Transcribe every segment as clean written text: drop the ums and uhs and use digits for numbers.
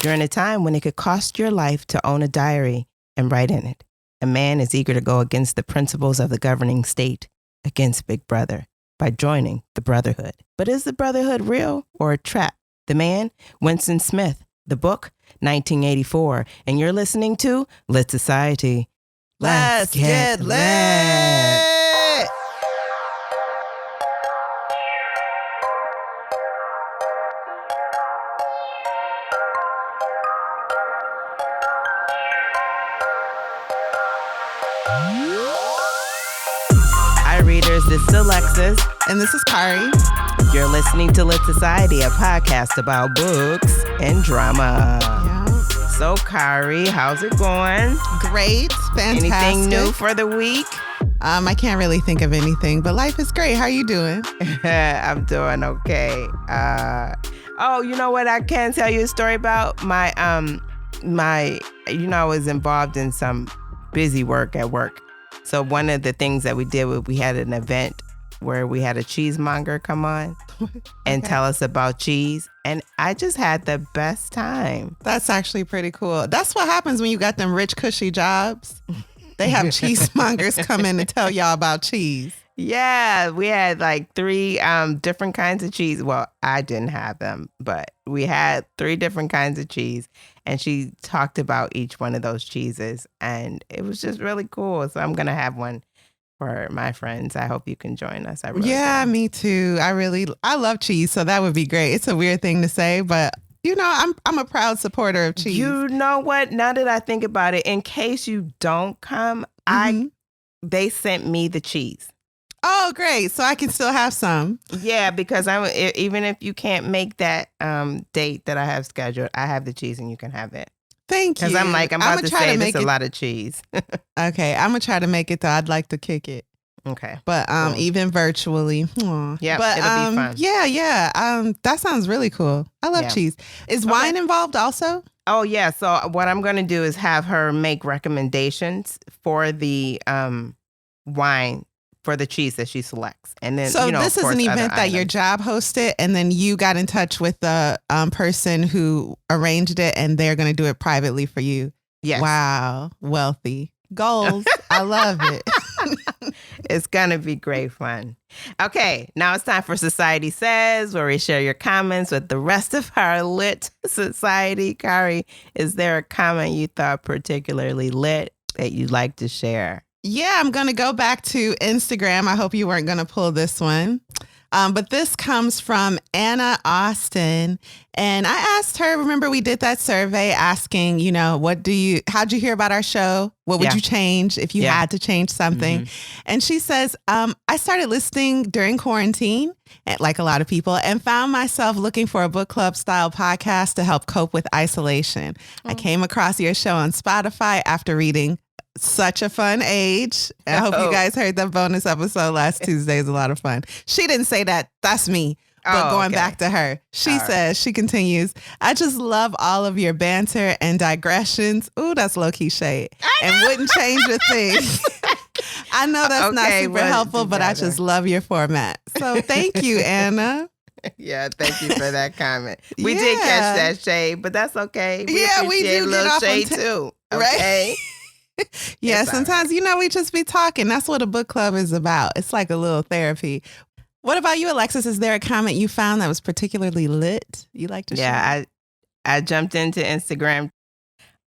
During a time when it could cost your life to own a diary and write in it, a man is eager to go against the principles of the governing state, against Big Brother, by joining the Brotherhood. But is the Brotherhood real or a trap? The man, Winston Smith. The book, 1984. And you're listening to Lit Society. Let's get lit! Hi, readers. This is Alexis. And this is Kari. You're listening to Lit Society, a podcast about books and drama. Yeah. So, Kari, how's it going? Great. Fantastic. Anything new for the week? I can't really think of anything, but life is great. How you doing? I'm doing okay. Oh, you know what? I can tell you a story about my, I was involved in some busy work at work. So one of the things that we did was we had an event where we had a cheesemonger come on and tell us about cheese. And I just had the best time. That's actually pretty cool. That's what happens when you got them rich, cushy jobs. They have cheesemongers come in and tell y'all about cheese. Yeah, we had like 3 different kinds of cheese. Well, I didn't have them, but we had 3 different kinds of cheese. And she talked about each one of those cheeses. And it was just really cool. So I'm going to have one for my friends. I hope you can join us. Me too. I love cheese. So that would be great. It's a weird thing to say, but I'm a proud supporter of cheese. You know what? Now that I think about it, in case you don't come, they sent me the cheese. Oh, great. So I can still have some. Yeah, because even if you can't make that date that I have scheduled, I have the cheese and you can have it. Thank you. Because I'm about to say this a lot of cheese. Okay, I'm going to try to make it though. I'd like to kick it. Okay. But cool. Even virtually. Yeah, it'll be fun. Yeah. That sounds really cool. I love cheese. Is wine involved also? Oh, yeah. So what I'm going to do is have her make recommendations for the wine for the cheese that she selects. And then, so this is an event that your job hosted, and then you got in touch with the person who arranged it, and they're going to do it privately for you. Yes. Wow. Wealthy. Goals. I love it. It's going to be great fun. Okay, now it's time for Society Says, where we share your comments with the rest of our lit society. Kari, is there a comment you thought particularly lit that you'd like to share? Yeah, I'm going to go back to Instagram. I hope you weren't going to pull this one. But this comes from Anna Austin. And I asked her, remember we did that survey asking, how'd you hear about our show? What would you change if you had to change something? And she says, I started listening during quarantine, like a lot of people, and found myself looking for a book club style podcast to help cope with isolation. I came across your show on Spotify after reading Such a Fun Age. I hope you guys heard the bonus episode last Tuesday. Is a lot of fun. She didn't say that. That's me. But going back to her, she says, she continues, I just love all of your banter and digressions. Ooh, that's low-key shade. And wouldn't change a thing. I know that's not super helpful, but I just love your format. So thank you, Anna. Yeah, thank you for that comment. We did catch that shade, but that's okay. We appreciate do a little get off shade too. Okay? Right? Yeah, sometimes, we just be talking. That's what a book club is about. It's like a little therapy. What about you, Alexis? Is there a comment you found that was particularly lit you like to share? Yeah, I jumped into Instagram.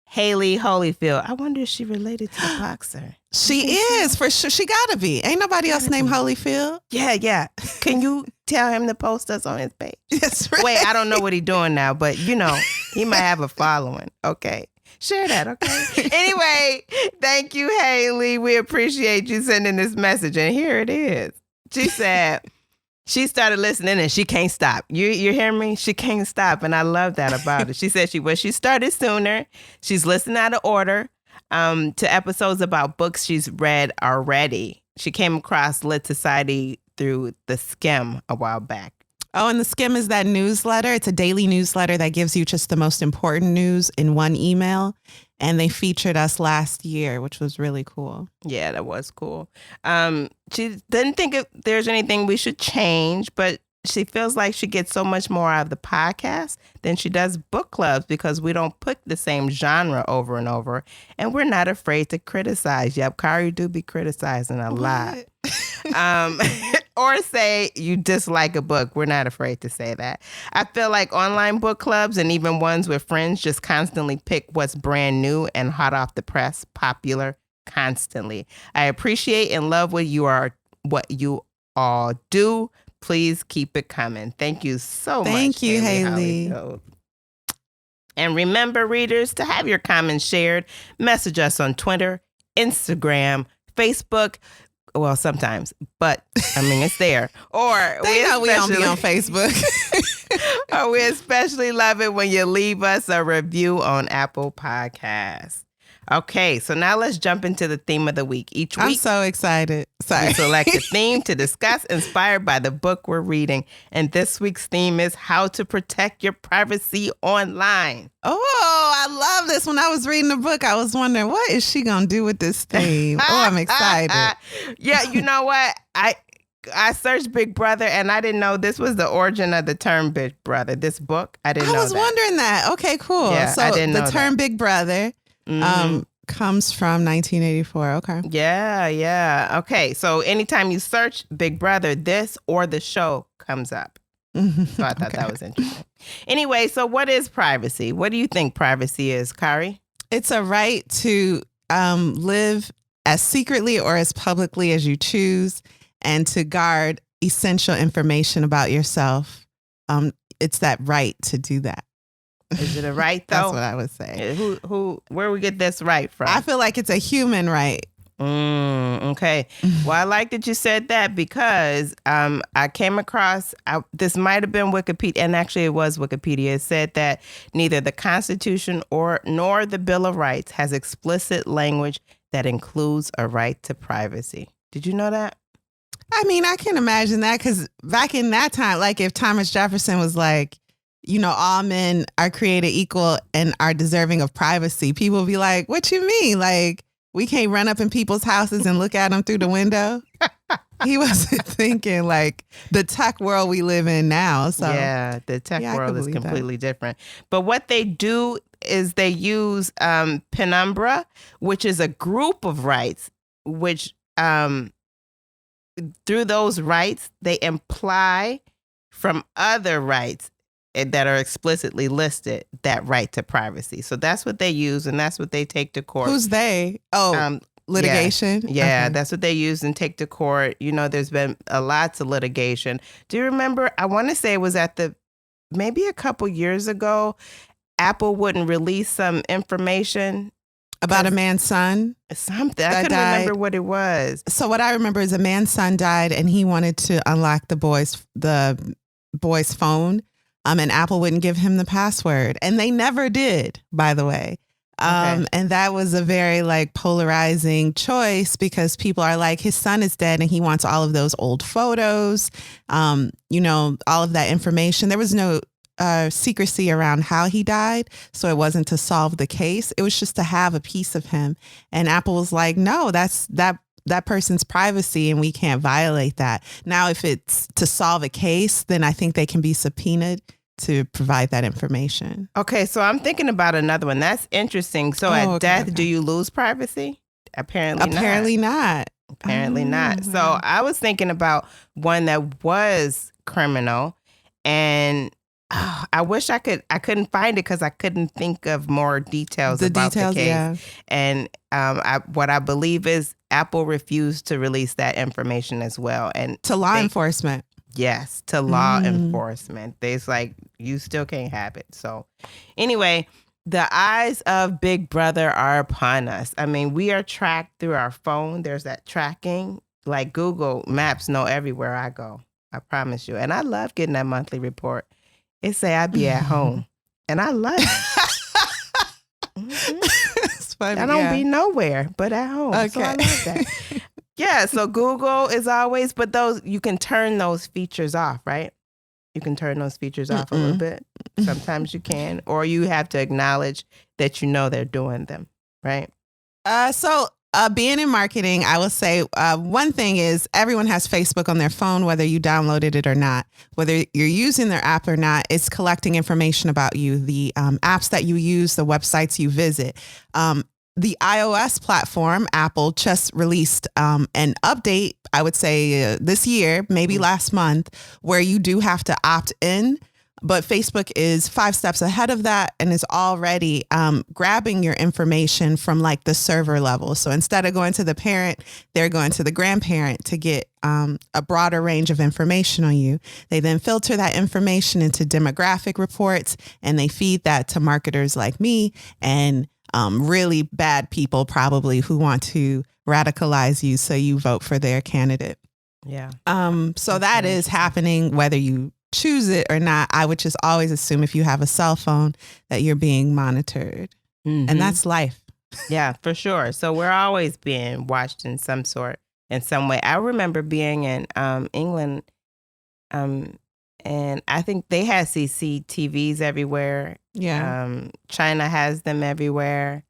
Haley Holyfield. I wonder if she related to the boxer. She is, for sure. She gotta be. Ain't nobody else named Holyfield. Yeah. Can you tell him to post us on his page? That's right. Wait, I don't know what he's doing now, but he might have a following. Okay. Share that, okay? Anyway, thank you, Haley. We appreciate you sending this message. And here it is. She said she started listening and she can't stop. You hear me? She can't stop. And I love that about it. She said she started sooner. She's listening out of order to episodes about books she's read already. She came across Lit Society through The Skim a while back. Oh, and The Skim is that newsletter. It's a daily newsletter that gives you just the most important news in one email. And they featured us last year, which was really cool. Yeah, that was cool. She didn't think there's anything we should change, but she feels like she gets so much more out of the podcast than she does book clubs because we don't pick the same genre over and over, and we're not afraid to criticize. Yep, Kari do be criticizing a lot. Or say you dislike a book. We're not afraid to say that. I feel like online book clubs and even ones with friends just constantly pick what's brand new and hot off the press, popular constantly. I appreciate and love what you all do. Please keep it coming. Thank you so much. Thank you, Haley. And remember, readers, to have your comments shared, message us on Twitter, Instagram, Facebook. Well, sometimes, but I mean, it's there. Or we don't be on Facebook. Or we especially love it when you leave us a review on Apple Podcasts. Okay, so now let's jump into the theme of the week. Each week, I'm so excited. Sorry. We select a theme to discuss inspired by the book we're reading. And this week's theme is how to protect your privacy online. Oh, I love this. When I was reading the book, I was wondering, what is she going to do with this theme? Oh, I'm excited. Yeah, you know what? I searched Big Brother and I didn't know this was the origin of the term Big Brother. This book, I didn't know that. I was wondering that. Okay, cool. Yeah, so I didn't know the term that. Big Brother comes from 1984. Okay. Yeah. Okay, so anytime you search Big Brother, this or the show comes up. So I thought that was interesting. Anyway, so what is privacy? What do you think privacy is, Kari? It's a right to live as secretly or as publicly as you choose and to guard essential information about yourself. It's that right to do that. Is it a right, though? That's what I would say. Where we get this right from? I feel like it's a human right. Okay. Well, I like that you said that because I came across, this might have been Wikipedia, and actually it was Wikipedia. It said that neither the Constitution nor the Bill of Rights has explicit language that includes a right to privacy. Did you know that? I mean, I can imagine that because back in that time, like if Thomas Jefferson was like, you know, all men are created equal and are deserving of privacy, people would be like, what you mean? Like, we can't run up in people's houses and look at them through the window? He wasn't thinking like the tech world we live in now. So yeah, the tech world is completely different. But what they do is they use penumbra, which is a group of rights, which through those rights, they imply from other rights that are explicitly listed that right to privacy. So that's what they use, and that's what they take to court. Who's they? Oh, litigation? Yeah, okay. That's what they use and take to court. You know, there's been lots of litigation. Do you remember, I want to say it was maybe a couple years ago, Apple wouldn't release some information about a man's son? Something. I couldn't remember what it was. So what I remember is a man's son died and he wanted to unlock the boy's phone. And Apple wouldn't give him the password. And they never did, by the way. And that was a very like polarizing choice because people are like, his son is dead and he wants all of those old photos, you know, all of that information. There was no secrecy around how he died. So it wasn't to solve the case. It was just to have a piece of him. And Apple was like, no, that's that person's privacy and we can't violate that. Now, if it's to solve a case, then I think they can be subpoenaed to provide that information. Okay, so I'm thinking about another one. That's interesting. So at death, do you lose privacy? Apparently not. Apparently not. So I was thinking about one that was criminal, and I wish I couldn't find it because I couldn't think of more details about the case. Yeah. And what I believe is Apple refused to release that information as well. And to law enforcement. Yes, to law enforcement. It's like, you still can't have it. So anyway, the eyes of Big Brother are upon us. I mean, we are tracked through our phone. There's that tracking. Like Google Maps know everywhere I go. I promise you. And I love getting that monthly report. It say I be at home. And I love it. It's funny, I don't be nowhere but at home. Okay. So I love that. Yeah, so Google is always, but you can turn those features off, right? You can turn those features off a little bit. Sometimes you can, or you have to acknowledge that you know they're doing them, right? So Being in marketing, I will say one thing is everyone has Facebook on their phone, whether you downloaded it or not, whether you're using their app or not, it's collecting information about you, the apps that you use, the websites you visit. The iOS platform, Apple, just released an update, I would say this year, maybe last month, where you do have to opt in. But Facebook is 5 steps ahead of that and is already grabbing your information from like the server level. So instead of going to the parent, they're going to the grandparent to get a broader range of information on you. They then filter that information into demographic reports and they feed that to marketers like me and really bad people probably who want to radicalize you so you vote for their candidate. Yeah. So that is happening whether you choose it or not. I would just always assume if you have a cell phone that you're being monitored. And that's life. Yeah, for sure. So we're always being watched in some way. I remember being in England and I think they had CCTVs everywhere. Yeah. China has them everywhere.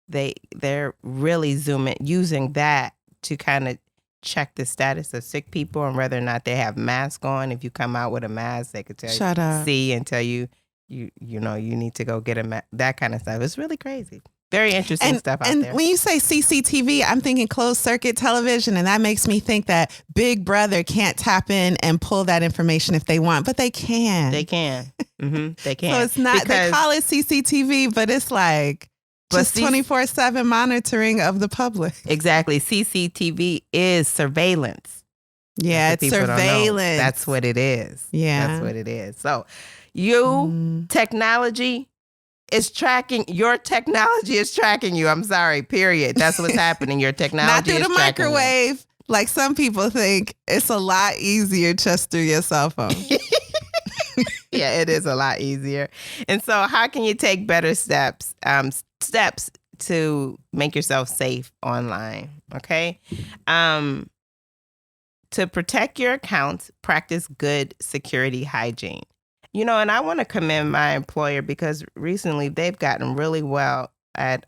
They're really using that to kind of check the status of sick people and whether or not they have masks on. If you come out with a mask, they could see and tell you need to go get that kind of stuff. It's really crazy. Very interesting stuff out there. And when you say CCTV, I'm thinking closed circuit television, and that makes me think that Big Brother can't tap in and pull that information if they want, but they can. They can. They can. So it's not, they call it CCTV, but it's like just 24/7 monitoring of the public. Exactly. CCTV is surveillance. Yeah, it's surveillance. That's what it is. Yeah. That's what it is. So technology is tracking. Your technology is tracking you. I'm sorry, period. That's what's happening. Your technology not through is the tracking microwave. You. Like some people think it's a lot easier just through your cell phone. Yeah, it is a lot easier. And so how can you take better steps to make yourself safe online? Okay. To protect your accounts, practice good security hygiene. And I want to commend my employer because recently they've gotten really well at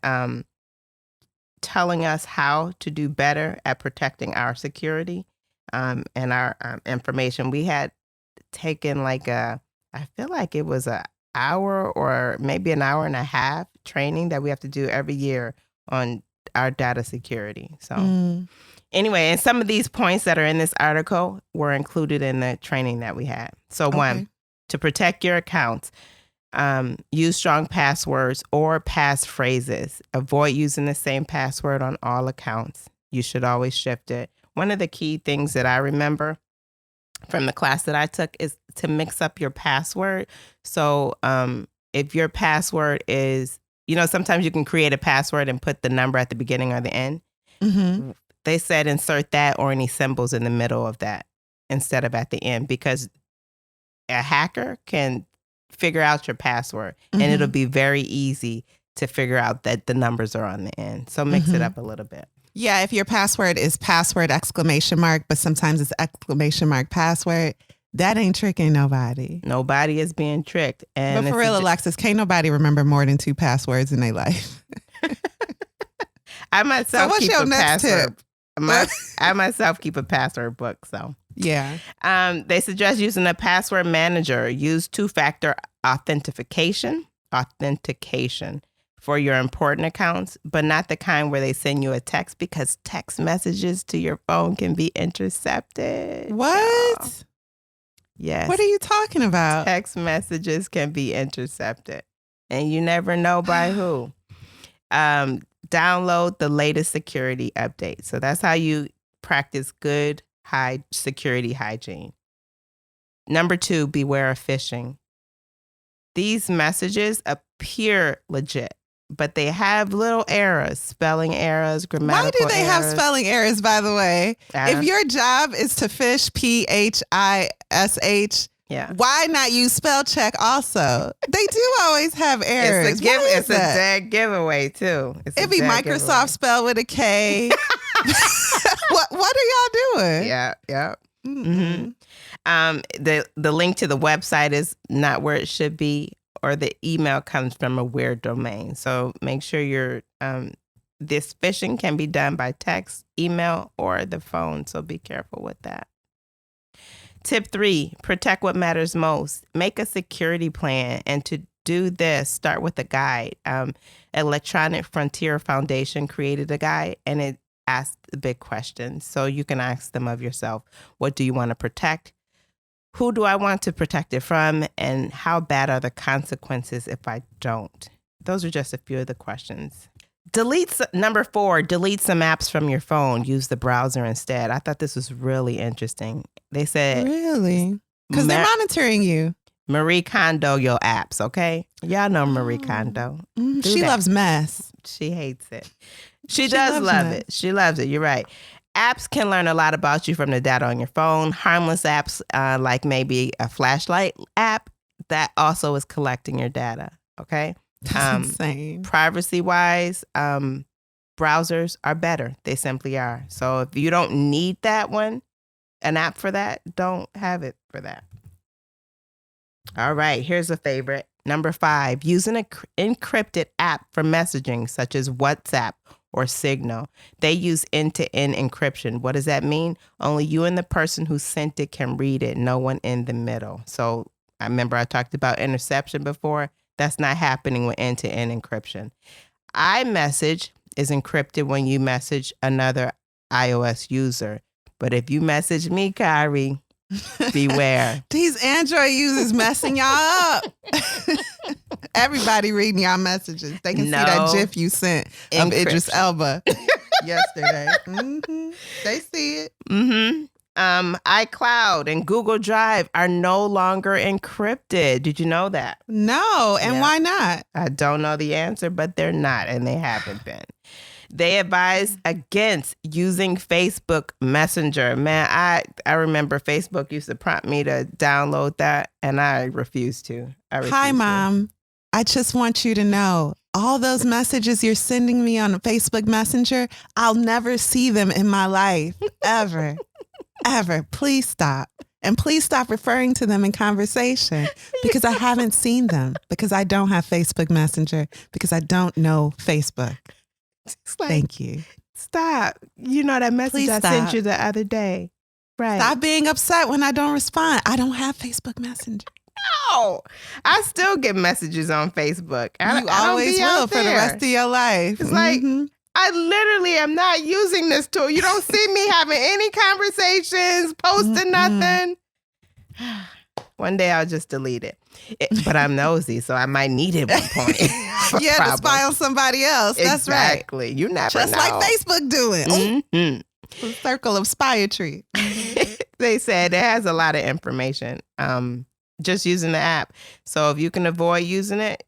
telling us how to do better at protecting our security and our information. We had taken I feel like it was an hour or maybe an hour and a half training that we have to do every year on our data security. So anyway, and some of these points that are in this article were included in the training that we had. So one, to protect your accounts, use strong passwords or passphrases. Avoid using the same password on all accounts. You should always shift it. One of the key things that I remember from the class that I took is to mix up your password. So if your password is, sometimes you can create a password and put the number at the beginning or the end. Mm-hmm. They said insert that or any symbols in the middle of that instead of at the end, because a hacker can figure out your password and it'll be very easy to figure out that the numbers are on the end. So mix it up a little bit. Yeah, if your password is password ! But sometimes it's ! Password, that ain't tricking nobody. Nobody is being tricked. But for real, Alexis, can't nobody remember more than 2 passwords in their life. I myself keep a password. I myself keep a password book. So yeah. They suggest using a password manager. Use 2-factor authentication for your important accounts, but not the kind where they send you a text, because text messages to your phone can be intercepted. What? Yes. What are you talking about? Text messages can be intercepted, and you never know by who. Download the latest security update. So that's how you practice good security hygiene. Number 2, beware of phishing. These messages appear legit, but they have little errors, spelling errors, grammatical errors. Why do they have spelling errors, by the way? If your job is to fish, PHISH, why not use spell check also? They do always have errors. It's a dead giveaway, too. It'd be Microsoft spelled with a K. What are y'all doing? Yeah. Mm-hmm. The link to the website is not where it should be, or the email comes from a weird domain. So make sure you're This phishing can be done by text, email, or the phone, so be careful with that. Tip 3, protect what matters most. Make a security plan, and to do this, start with a guide. Electronic Frontier Foundation created a guide, and it asked the big questions. So you can ask them of yourself. What do you want to protect? Who do I want to protect it from? And how bad are the consequences if I don't? Those are just a few of the questions. Number 4, delete some apps from your phone. Use the browser instead. I thought this was really interesting. They said... Really? Because they're monitoring you. Marie Kondo your apps, okay? Y'all know Marie Kondo. She loves mess. She hates it. She does love it. She loves it. You're right. Apps can learn a lot about you from the data on your phone. Harmless apps like maybe a flashlight app, that also is collecting your data, okay? That's insane. Privacy-wise, browsers are better. They simply are. So if you don't need that one, an app for that, don't have it for that. All right, here's a favorite. Number 5, use an encrypted app for messaging, such as WhatsApp or Signal. They use end-to-end encryption. What does that mean? Only you and the person who sent it can read it, no one in the middle. So I remember I talked about interception before. That's not happening with end-to-end encryption. iMessage is encrypted when you message another iOS user. But if you message me, Kyrie, beware. These Android users messing y'all up. Everybody reading y'all messages. They can see that GIF you sent of Idris Elba yesterday. They see it. iCloud and Google Drive are no longer encrypted. Did you know that? No. And why not? I don't know the answer, but they're not, and they haven't been. They advise against using Facebook Messenger. Man, I remember Facebook used to prompt me to download that, and I refused to. Hi, Mom. I just want you to know, all those messages you're sending me on Facebook Messenger, I'll never see them in my life, ever, ever. Please stop. And please stop referring to them in conversation because I haven't seen them, because I don't have Facebook Messenger, because I don't know Facebook. Like, thank you. Stop. You know that message I sent you the other day. Right. Stop being upset when I don't respond. I don't have Facebook Messenger. No. I still get messages on Facebook. You always will for the rest of your life. It's like, I literally am not using this tool. You don't see me having any conversations, posting nothing. One day I'll just delete it. But I'm nosy, so I might need it at one point. To spy on somebody else. That's right. Exactly. You never just know. Like Facebook doing. A circle of spyatry. They said it has a lot of information. Just using the app. So if you can avoid using it,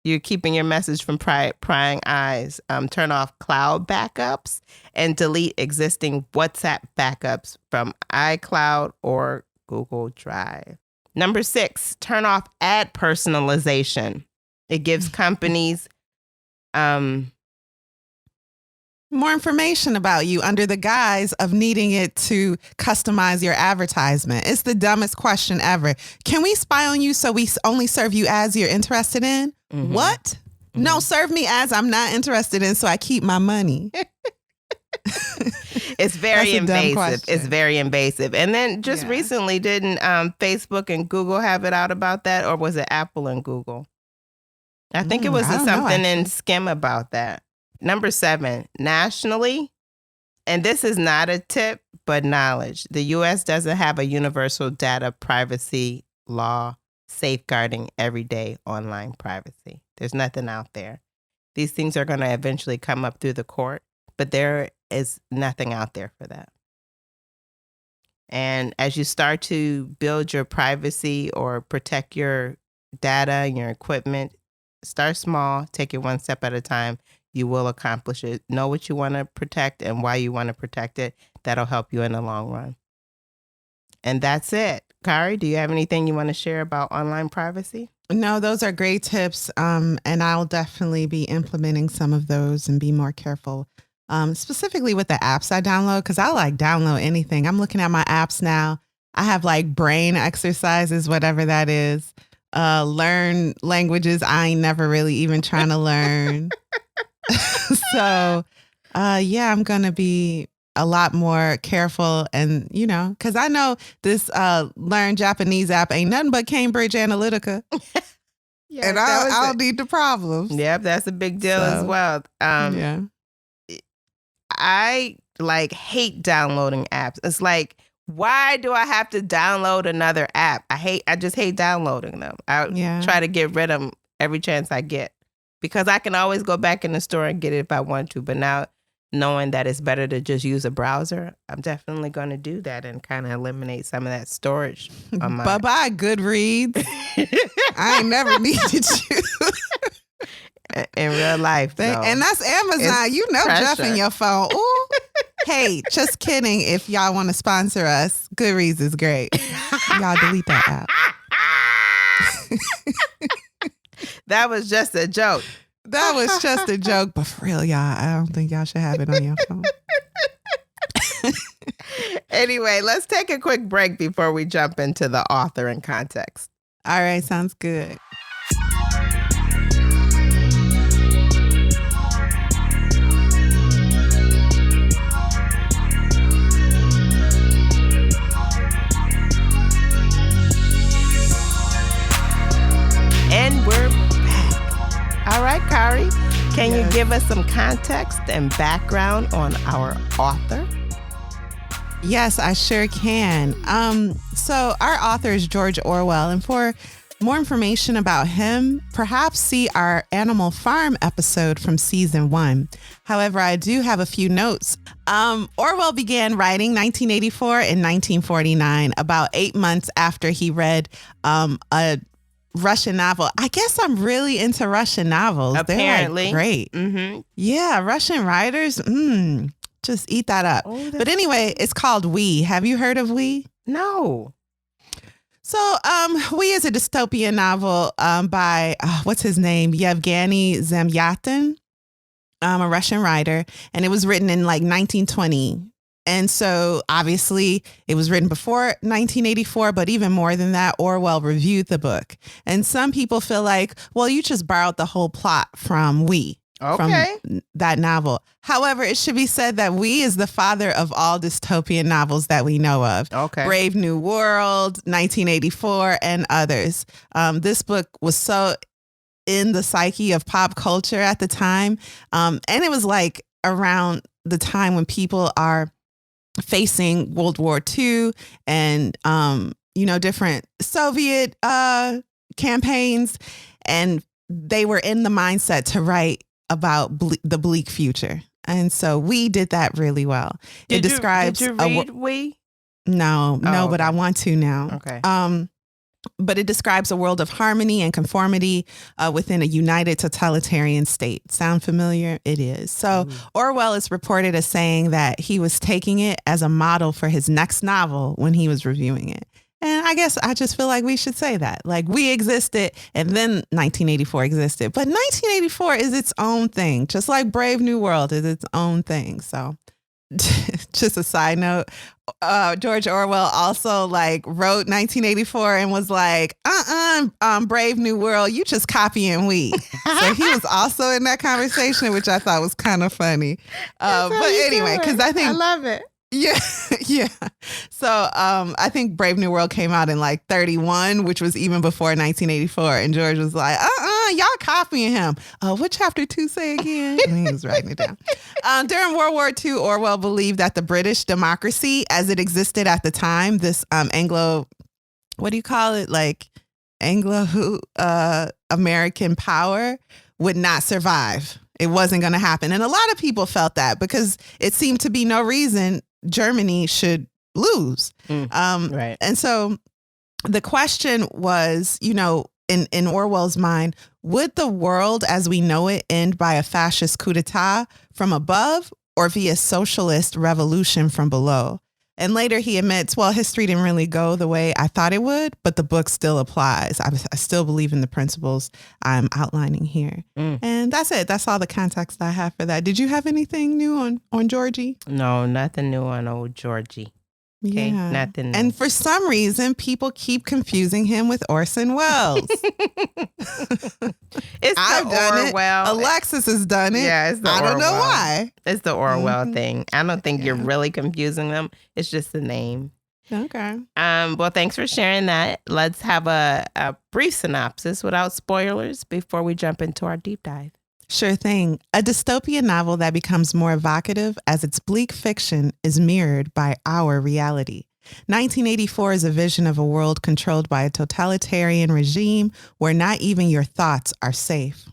you're keeping your message from prying eyes. Turn off cloud backups and delete existing WhatsApp backups from iCloud or Google Drive. Number 6, turn off ad personalization. It gives companies more information about you under the guise of needing it to customize your advertisement. It's the dumbest question ever. Can we spy on you so we only serve you ads you're interested in? What? No, serve me ads I'm not interested in so I keep my money. It's very invasive. It's very invasive. And then just recently, didn't Facebook and Google have it out about that? Or was it Apple and Google? I think it was something in Skim about that. Number 7, nationally, and this is not a tip, but knowledge. The U.S. doesn't have a universal data privacy law safeguarding everyday online privacy. There's nothing out there. These things are going to eventually come up through the court, but there is nothing out there for that. And as you start to build your privacy or protect your data and your equipment, start small, take it one step at a time. You will accomplish it. Know what you want to protect and why you want to protect it. That'll help you in the long run. And that's it. Kari, do you have anything you want to share about online privacy? No, those are great tips. And I'll definitely be implementing some of those and be more careful, specifically with the apps I download, because I like download anything. I'm looking at my apps now. I have like brain exercises, whatever that is. Learn languages I ain't never really even trying to learn. So, yeah, I'm going to be a lot more careful and, because I know this Learn Japanese app ain't nothing but Cambridge Analytica. Yeah, and I'll need the problems. Yep, that's a big deal as well. Yeah. I hate downloading apps. It's like, why do I have to download another app? I just hate downloading them. I try to get rid of them every chance I get because I can always go back in the store and get it if I want to. But now knowing that it's better to just use a browser, I'm definitely going to do that and kind of eliminate some of that storage. Bye-bye, Goodreads. I ain't never needed you. In real life, though. And that's Amazon. Jeff in your phone. Ooh. Hey, just kidding. If y'all want to sponsor us, Goodreads is great. Y'all delete that app. That was just a joke. That was just a joke. But for real, y'all, I don't think y'all should have it on your phone. Anyway, let's take a quick break before we jump into the author and context. All right, sounds good. And we're back. All right, Kari, can you give us some context and background on our author? Yes, I sure can. So our author is George Orwell, and for more information about him, perhaps see our Animal Farm episode from season 1. However, I do have a few notes. Orwell began writing 1984 and 1949, about 8 months after he read a Russian novel. I guess I'm really into Russian novels. Apparently. They're great. Mm-hmm. Yeah, Russian writers. Just eat that up. Oh, but anyway, it's called We. Have you heard of We? No. So We is a dystopian novel by, what's his name? Yevgeny Zamyatin, a Russian writer. And it was written in 1920. And so obviously it was written before 1984, but even more than that, Orwell reviewed the book. And some people feel like, well, you just borrowed the whole plot from We. Okay. From that novel. However, it should be said that We is the father of all dystopian novels that we know of. Okay. Brave New World, 1984, and others. This book was so in the psyche of pop culture at the time. And it was around the time when people are facing World War II and, different Soviet campaigns. And they were in the mindset to write about the bleak future. And so We did that really well. It describes. Did you read We? No, okay. But I want to now. Okay. But it describes a world of harmony and conformity within a united totalitarian state. Sound familiar? It is. So Orwell is reported as saying that he was taking it as a model for his next novel when he was reviewing it. And I guess I just feel like we should say that. We existed and then 1984 existed. But 1984 is its own thing, just like Brave New World is its own thing. So just a side note, George Orwell also wrote 1984 and was like, Brave New World, you just copying We. So he was also in that conversation, which I thought was kind of funny. But anyway, because I think I love it. Yeah, yeah. So I think Brave New World came out in 31, which was even before 1984. And George was like, y'all copying him. What chapter 2 say again? And he was writing it down. During World War II, Orwell believed that the British democracy, as it existed at the time, this Anglo, what do you call it? Anglo American power would not survive. It wasn't going to happen. And a lot of people felt that because it seemed to be no reason Germany should lose. Right. And so the question was, in Orwell's mind, would the world as we know it end by a fascist coup d'etat from above or via socialist revolution from below? And later he admits, well, history didn't really go the way I thought it would, but the book still applies. I still believe in the principles I'm outlining here. And that's it. That's all the context I have for that. Did you have anything new on Georgie? No, nothing new on old Georgie. Okay, Yeah. nothing new. And for some reason, people keep confusing him with Orson Welles. It's I've the done Orwell. it. Alexis has done it. Yeah, it's the I don't know Orwell. why. It's the Orwell Mhm. thing. I don't think you're Yeah. really confusing them. It's just the name. Okay. Well, thanks for sharing that. Let's have a brief synopsis without spoilers before we jump into our deep dive. Sure thing. A dystopian novel that becomes more evocative as its bleak fiction is mirrored by our reality. 1984 is a vision of a world controlled by a totalitarian regime where not even your thoughts are safe.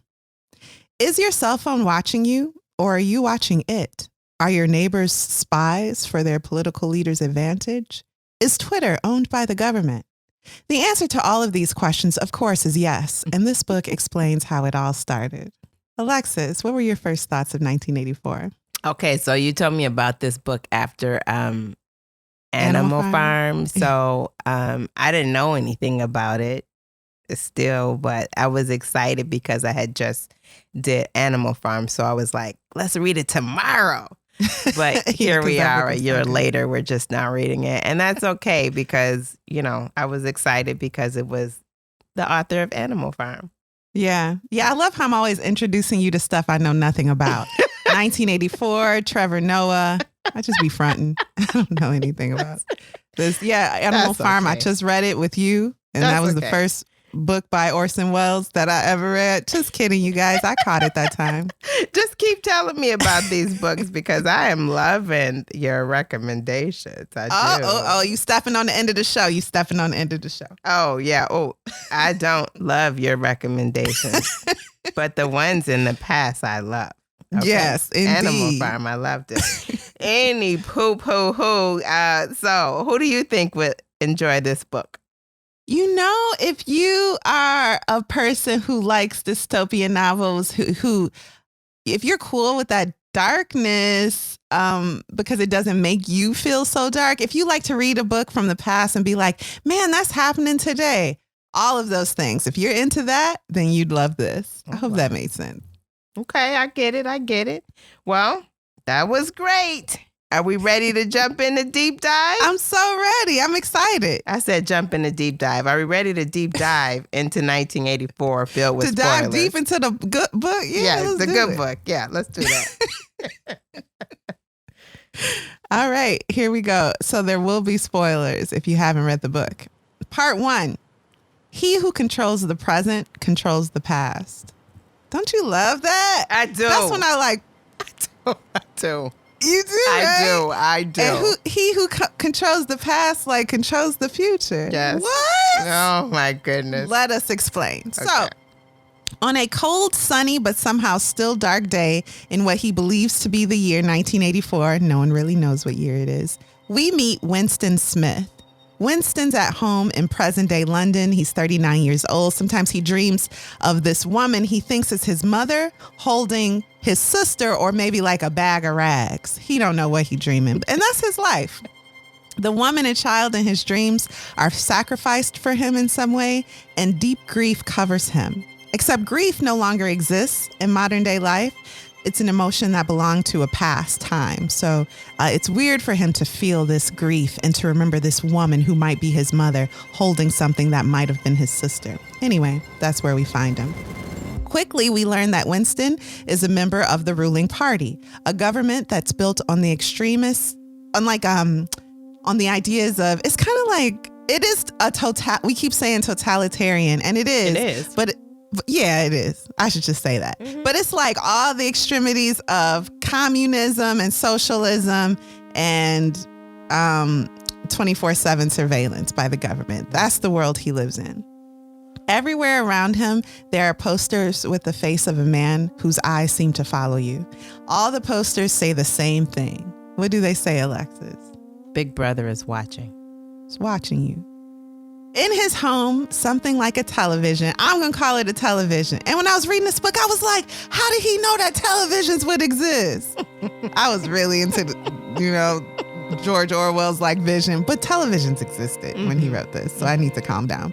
Is your cell phone watching you, or are you watching it? Are your neighbors spies for their political leaders' advantage? Is Twitter owned by the government? The answer to all of these questions, of course, is yes, and this book explains how it all started. Alexis, what were your first thoughts of 1984? Okay, so you told me about this book after Animal Farm. So I didn't know anything about it still, but I was excited because I had just did Animal Farm. So I was like, let's read it tomorrow. But here we are a year later. We're just now reading it. And that's okay because, I was excited because it was the author of Animal Farm. Yeah. Yeah, I love how I'm always introducing you to stuff I know nothing about. 1984, Trevor Noah. I just be fronting. I don't know anything about this. Yeah, Animal Farm. Okay. I just read it with you. And that was the first book by Orson Welles that I ever read. Just kidding, you guys. I caught it that time. Just keep telling me about these books because I am loving your recommendations. I do. Oh, you stepping on the end of the show. Oh, yeah. Oh, I don't love your recommendations, but the ones in the past I love. Okay. Yes, indeed. Animal Farm, I loved it. Any poo. So who do you think would enjoy this book? If you are a person who likes dystopian novels, who if you're cool with that darkness, because it doesn't make you feel so dark, if you like to read a book from the past and be like, man, that's happening today, all of those things, if you're into that, then you'd love this. I hope that made sense. Okay, I get it. Well, that was great. Are we ready to jump in the deep dive? I'm so ready. I'm excited. I said jump in the deep dive. Are we ready to deep dive into 1984 filled with spoilers? To dive deep into the good book? Yeah, the good book. Yeah, let's do that. All right, here we go. So there will be spoilers if you haven't read the book. Part 1. He who controls the present controls the past. Don't you love that? I do. That's when I like. I do. You do, right? I do. And he who controls the past, controls the future. Yes. What? Oh, my goodness. Let us explain. Okay. So, on a cold, sunny, but somehow still dark day in what he believes to be the year 1984, no one really knows what year it is, we meet Winston Smith. Winston's at home in present-day London. He's 39 years old. Sometimes he dreams of this woman he thinks is his mother holding his sister or maybe like a bag of rags. He don't know what he's dreaming. And that's his life. The woman and child in his dreams are sacrificed for him in some way, and deep grief covers him. Except grief no longer exists in modern-day life. It's an emotion that belonged to a past time. So it's weird for him to feel this grief and to remember this woman who might be his mother holding something that might have been his sister. Anyway, that's where we find him. Quickly, we learn that Winston is a member of the ruling party, a government that's built on the extremists, on the ideas of, it's kind of like, it is we keep saying totalitarian, and it is. It is. But yeah, it is. I should just say that. Mm-hmm. But it's like all the extremities of communism and socialism and 24/7 surveillance by the government. That's the world he lives in. Everywhere around him, there are posters with the face of a man whose eyes seem to follow you. All the posters say the same thing. What do they say, Alexis? Big Brother is watching. He's watching you. In his home, something like a television. I'm going to call it a television. And when I was reading this book, I was like, how did he know that televisions would exist? I was really into, George Orwell's vision, but televisions existed when he wrote this. So I need to calm down.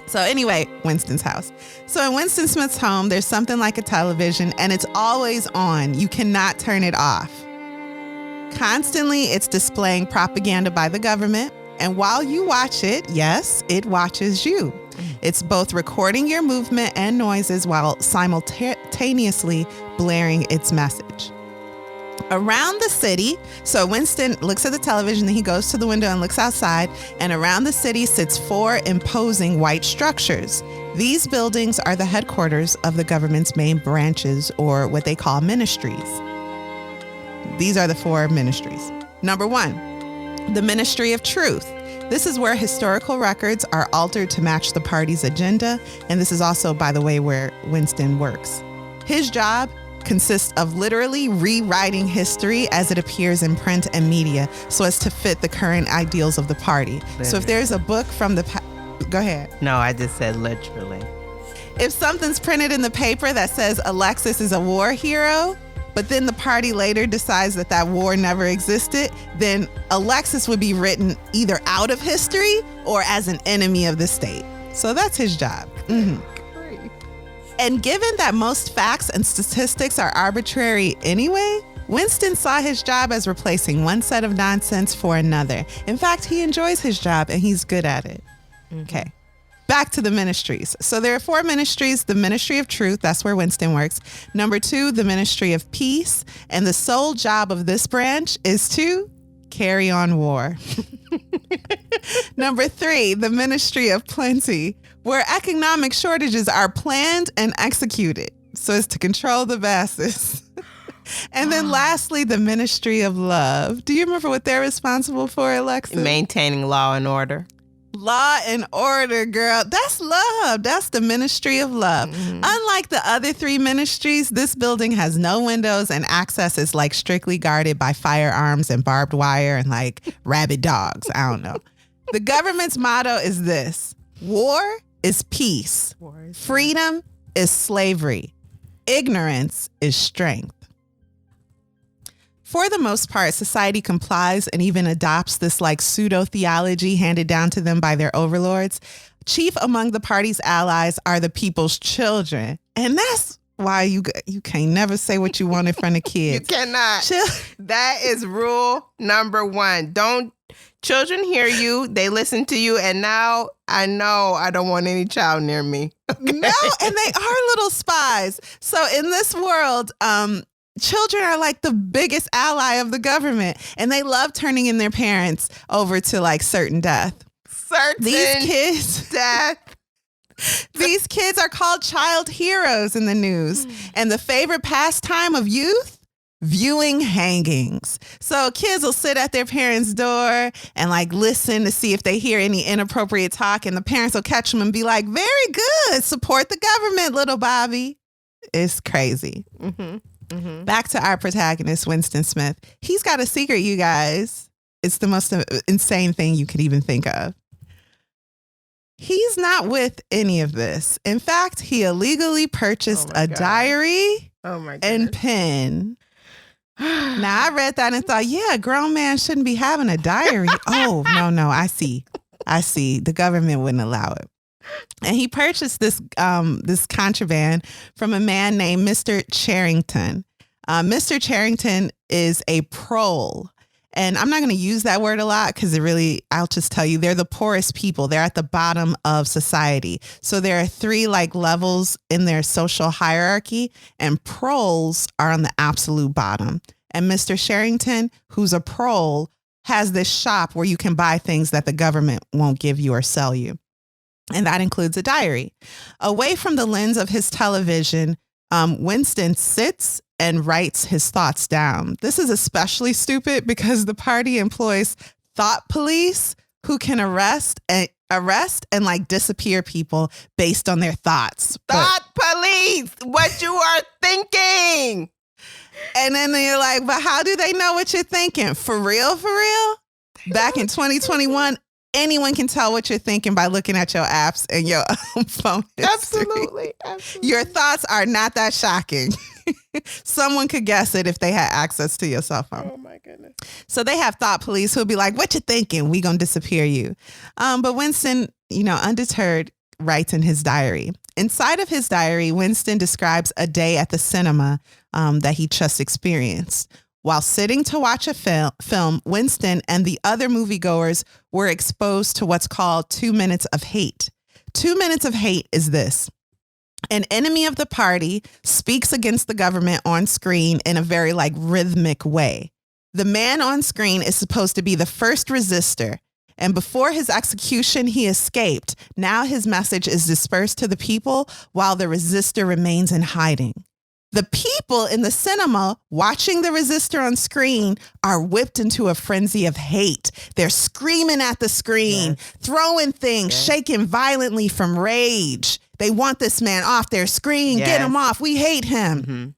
So anyway, Winston's house. So in Winston Smith's home, there's something like a television, and it's always on. You cannot turn it off. Constantly, it's displaying propaganda by the government. And while you watch it, yes, it watches you. It's both recording your movement and noises while simultaneously blaring its message. Around the city, so Winston looks at the television, then he goes to the window and looks outside, and around the city sits 4 imposing white structures. These buildings are the headquarters of the government's main branches, or what they call ministries. These are the 4 ministries. Number 1, the Ministry of Truth. This is where historical records are altered to match the party's agenda, and this is also, by the way, where Winston works. His job consists of literally rewriting history as it appears in print and media so as to fit the current ideals of the party. So if there's a book from the go ahead. No, I just said literally. If something's printed in the paper that says Alexis is a war hero, but then the party later decides that that war never existed, then Alexis would be written either out of history or as an enemy of the state. So that's his job. Mm-hmm. And given that most facts and statistics are arbitrary anyway, Winston saw his job as replacing one set of nonsense for another. In fact, he enjoys his job and he's good at it. Mm-hmm. Okay. Back to the ministries. So there are 4 ministries. The Ministry of Truth, that's where Winston works. Number 2, the Ministry of Peace. And the sole job of this branch is to carry on war. Number 3, the Ministry of Plenty, where economic shortages are planned and executed so as to control the masses. And then lastly, the Ministry of Love. Do you remember what they're responsible for, Alexa? Maintaining law and order. Law and order, girl. That's love. That's the Ministry of Love. Mm-hmm. Unlike the other 3 ministries, this building has no windows and access is like strictly guarded by firearms and barbed wire and like rabid dogs. I don't know. The government's motto is this: war is peace. Freedom is slavery. Ignorance is strength. For the most part, society complies and even adopts this like pseudo-theology handed down to them by their overlords. Chief among the party's allies are the people's children. And that's why you can't never say what you want in front of kids. You cannot. That is rule number 1. Don't children hear you. They listen to you. And now I know I don't want any child near me. Okay? No, and they are little spies. So in this world, children are like the biggest ally of the government, and they love turning in their parents over to like certain death. These kids are called child heroes in the news. And the favorite pastime of youth? Viewing hangings. So kids will sit at their parents' door and like listen to see if they hear any inappropriate talk, and the parents will catch them and be like, very good, support the government, little Bobby. It's crazy. Mm-hmm. Mm-hmm. Back to our protagonist, Winston Smith. He's got a secret, you guys. It's the most insane thing you could even think of. He's not with any of this. In fact, he illegally purchased a diary and pen. Now, I read that and thought, yeah, a grown man shouldn't be having a diary. Oh, no, I see. The government wouldn't allow it. And he purchased this contraband from a man named Mr. Charrington. Mr. Charrington is a prole. And I'm not going to use that word a lot because I'll just tell you, they're the poorest people. They're at the bottom of society. So there are 3 like levels in their social hierarchy, and proles are on the absolute bottom. And Mr. Charrington, who's a prole, has this shop where you can buy things that the government won't give you or sell you. And that includes a diary. Away from the lens of his television, Winston sits and writes his thoughts down. This is especially stupid because the party employs thought police who can arrest and like disappear people based on their thoughts. Thought police, what you are thinking. And then you're like, but how do they know what you're thinking? For real? Back in 2021, anyone can tell what you're thinking by looking at your apps and your phone history. Absolutely. Your thoughts are not that shocking. Someone could guess it if they had access to your cell phone. Oh my goodness. So they have thought police who'll be like, what you thinking? We gonna disappear you. But Winston, undeterred, writes in his diary. Inside of his diary, Winston describes a day at the cinema that he just experienced. While sitting to watch a film, Winston and the other moviegoers were exposed to what's called 2 minutes of hate. 2 minutes of hate is this. An enemy of the party speaks against the government on screen in a very rhythmic way. The man on screen is supposed to be the first resistor. And before his execution, he escaped. Now his message is dispersed to the people while the resistor remains in hiding. The people in the cinema watching the resistor on screen are whipped into a frenzy of hate. They're screaming at the screen, throwing things, shaking violently from rage. They want this man off their screen. Get him off. We hate him. Mm-hmm.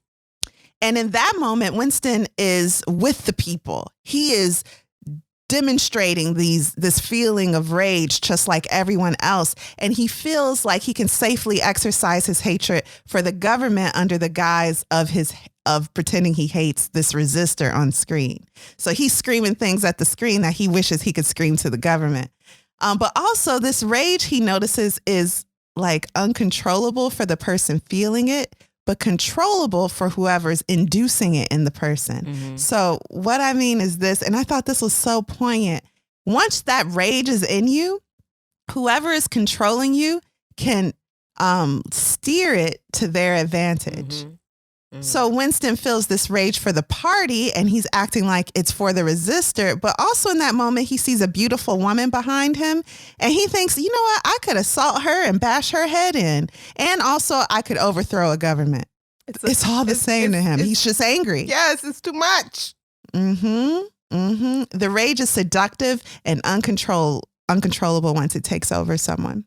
And in that moment, Winston is with the people. He is demonstrating this feeling of rage just like everyone else. And he feels like he can safely exercise his hatred for the government under the guise of pretending he hates this resistor on screen. So he's screaming things at the screen that he wishes he could scream to the government. But also this rage he notices is uncontrollable for the person feeling it, but controllable for whoever's inducing it in the person. Mm-hmm. So what I mean is this, and I thought this was so poignant. Once that rage is in you, whoever is controlling you can steer it to their advantage. Mm-hmm. Mm-hmm. So Winston feels this rage for the party and he's acting like it's for the resistor. But also in that moment, he sees a beautiful woman behind him and he thinks, you know what? I could assault her and bash her head in. And also I could overthrow a government. It's all the same to him. He's just angry. Yes, it's too much. Mm-hmm. Mm-hmm. The rage is seductive and uncontrollable once it takes over someone.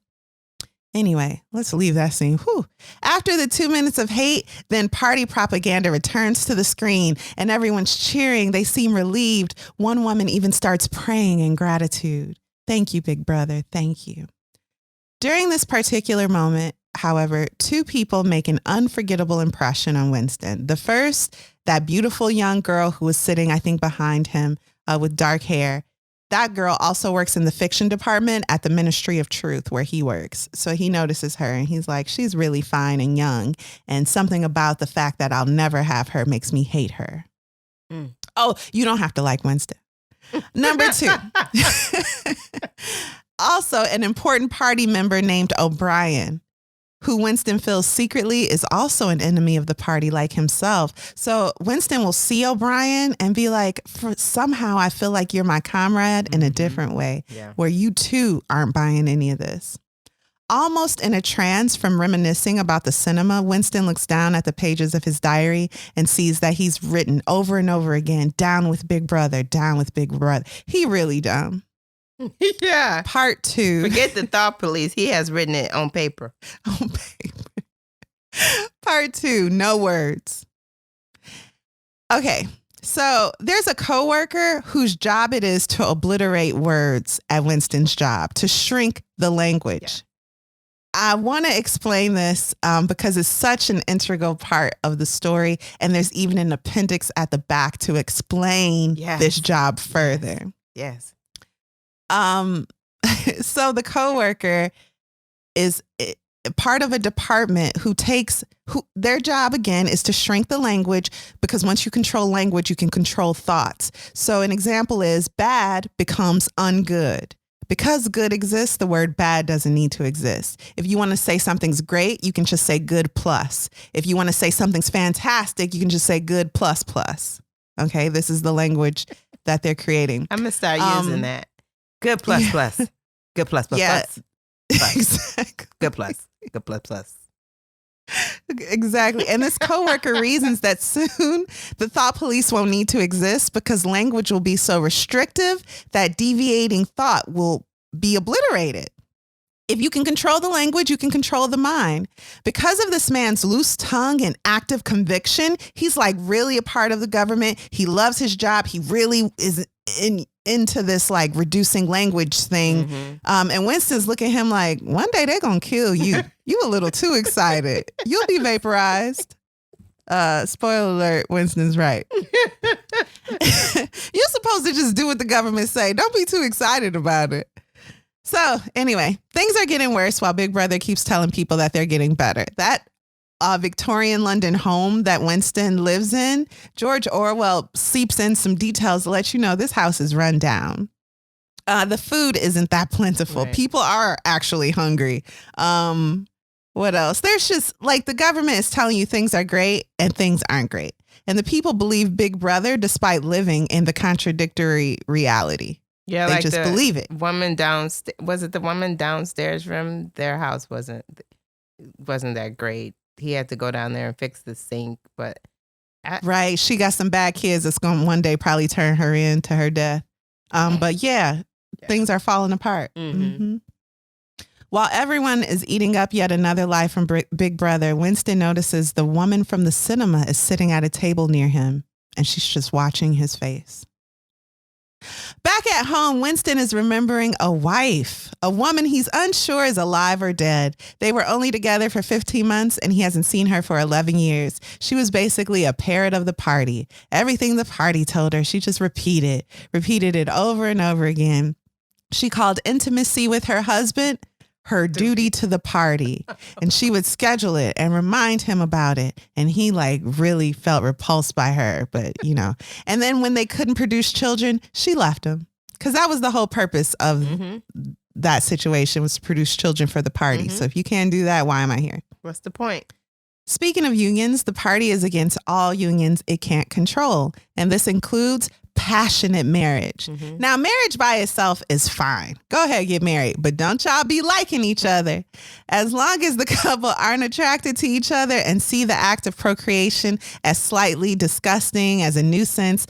Anyway, let's leave that scene. Whew. After the 2 minutes of hate, then party propaganda returns to the screen and everyone's cheering. They seem relieved. One woman even starts praying in gratitude. Thank you, big brother. Thank you. During this particular moment, however, two people make an unforgettable impression on Winston. The first, that beautiful young girl who was sitting, I think, behind him with dark hair. That girl also works in the fiction department at the Ministry of Truth where he works. So he notices her and he's like, she's really fine and young. And something about the fact that I'll never have her makes me hate her. Mm. Oh, you don't have to like Winston. Number two. Also, an important party member named O'Brien, who Winston feels secretly is also an enemy of the party like himself. So Winston will see O'Brien and be like, somehow I feel like you're my comrade in a different way, where you too aren't buying any of this. Almost in a trance from reminiscing about the cinema, Winston looks down at the pages of his diary and sees that he's written over and over again, down with Big Brother, down with Big Brother. He really dumb. Yeah. Part 2. Forget the thought police. He has written it on paper. On paper. Part 2. No words. Okay. So there's a coworker whose job it is to obliterate words at Winston's job, to shrink the language. Yeah. I want to explain this because it's such an integral part of the story. And there's even an appendix at the back to explain this job further. Yes. So the coworker is part of a department who their job again is to shrink the language, because once you control language, you can control thoughts. So an example is bad becomes ungood. Because good exists, the word bad doesn't need to exist. If you want to say something's great, you can just say good plus. If you want to say something's fantastic, you can just say good plus plus. Okay, this is the language that they're creating. I'm going to start using that. Good plus plus. Good plus plus plus. Exactly. Good plus. Good plus plus. Exactly. And this coworker reasons that soon the thought police won't need to exist because language will be so restrictive that deviating thought will be obliterated. If you can control the language, you can control the mind. Because of this man's loose tongue and active conviction, he's like really a part of the government. He loves his job. He really is into this like reducing language thing. Mm-hmm. And Winston's looking at him like, one day they're going to kill you. You a little too excited. You'll be vaporized. Spoiler alert, Winston's right. You're supposed to just do what the government say. Don't be too excited about it. So anyway, things are getting worse while Big Brother keeps telling people that they're getting better. That Victorian London home that Winston lives in, George Orwell seeps in some details to let you know this house is run down. The food isn't that plentiful. Right. People are actually hungry. What else? There's just like the government is telling you things are great and things aren't great. And the people believe Big Brother despite living in the contradictory reality. Yeah, they like just the believe it. Woman downstairs, was it the woman downstairs from their house wasn't that great. He had to go down there and fix the sink, but right, she got some bad kids that's going to one day probably turn her in to her death. But yeah, things are falling apart. Mm-hmm. While everyone is eating up yet another life from Big Brother, Winston notices the woman from the cinema is sitting at a table near him, and she's just watching his face. Back at home, Winston is remembering a wife, a woman he's unsure is alive or dead. They were only together for 15 months and he hasn't seen her for 11 years. She was basically a parrot of the party. Everything the party told her, she just repeated it over and over again. She called intimacy with her husband her duty to the party, and she would schedule it and remind him about it. And he like really felt repulsed by her, but you know, and then when they couldn't produce children, she left him because that was the whole purpose of that situation, was to produce children for the party. So if you can't do that, why am I here? What's the point? Speaking of unions, the party is against all unions it can't control. And this includes passionate marriage. Now, marriage by itself is fine. Go ahead, get married, but don't y'all be liking each other. As long as the couple aren't attracted to each other and see the act of procreation as slightly disgusting, as a nuisance,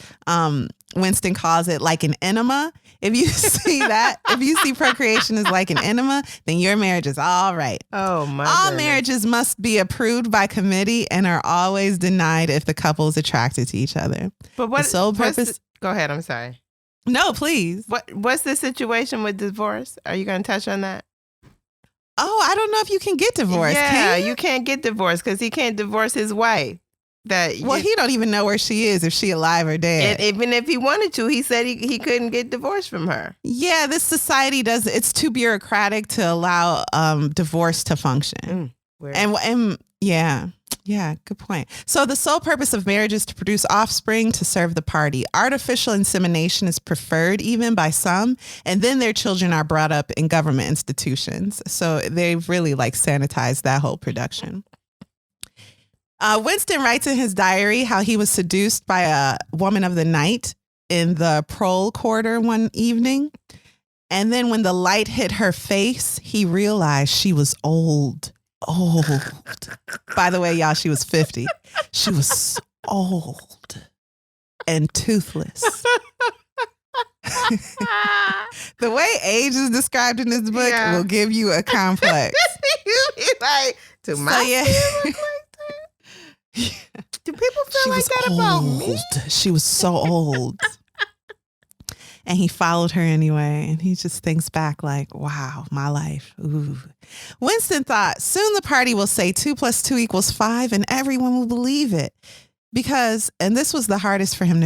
Winston calls it like an enema. If you see that, if you see procreation as like an enema, then your marriage is all right. Oh my! All goodness. marriages must be approved by committee and are always denied if the couple is attracted to each other. But what the sole purpose? Go ahead. I'm sorry. No, please. What's the situation with divorce? Are you going to touch on that? Oh, I don't know if you can get divorced. Yeah, can you can't get divorced because he can't divorce his wife. He don't even know where she is, if she alive or dead. And even if he wanted to, he said he couldn't get divorced from her. Yeah, this society does. It's too bureaucratic to allow divorce to function. And yeah, good point. So the sole purpose of marriage is to produce offspring to serve the party. Artificial insemination is preferred even by some, and then their children are brought up in government institutions. So they've really like sanitized that whole production. Winston writes in his diary how he was seduced by a woman of the night in the prole quarter one evening. And then when the light hit her face, he realized she was old. By the way, y'all, she was 50. She was old and toothless. The way age is described in this book will give you a complex. Like, do people feel like that about me? She was so old. And he followed her anyway. And he just thinks back like, wow, my life. Ooh. Winston thought, soon the party will say 2 + 2 = 5 and everyone will believe it. Because, and this was the hardest for him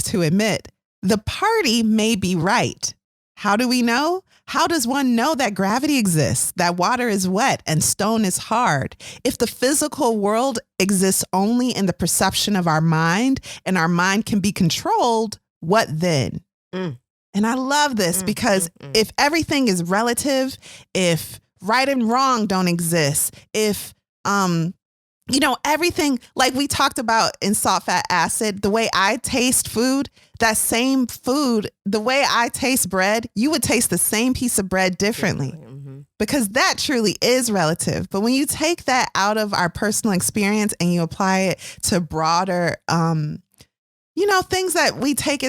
to admit, the party may be right. How do we know? How does one know that gravity exists, that water is wet and stone is hard? If the physical world exists only in the perception of our mind and our mind can be controlled, what then? And I love this because if everything is relative, if right and wrong don't exist, if, everything like we talked about in Salt, Fat, Acid, the way I taste food, that same food, the way I taste bread, you would taste the same piece of bread differently because that truly is relative. But when you take that out of our personal experience and you apply it to broader, things that we take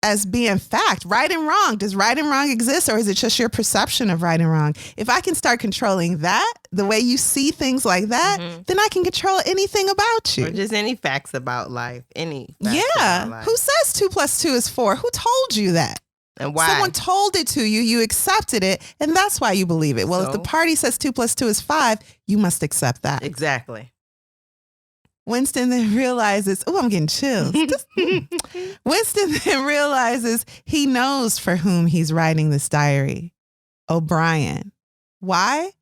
as being fact, right and wrong. Does right and wrong exist, or is it just your perception of right and wrong? If I can start controlling that, the way you see things like that, then I can control anything about you. Or just any facts about life. Any facts about life. Who says 2 + 2 = 4? Who told you that? And why? Someone told it to you, you accepted it, and that's why you believe it. Well, if the party says 2 + 2 = 5, you must accept that. Exactly. Winston then realizes, I'm getting chills. Winston then realizes he knows for whom he's writing this diary. O'Brien. Why?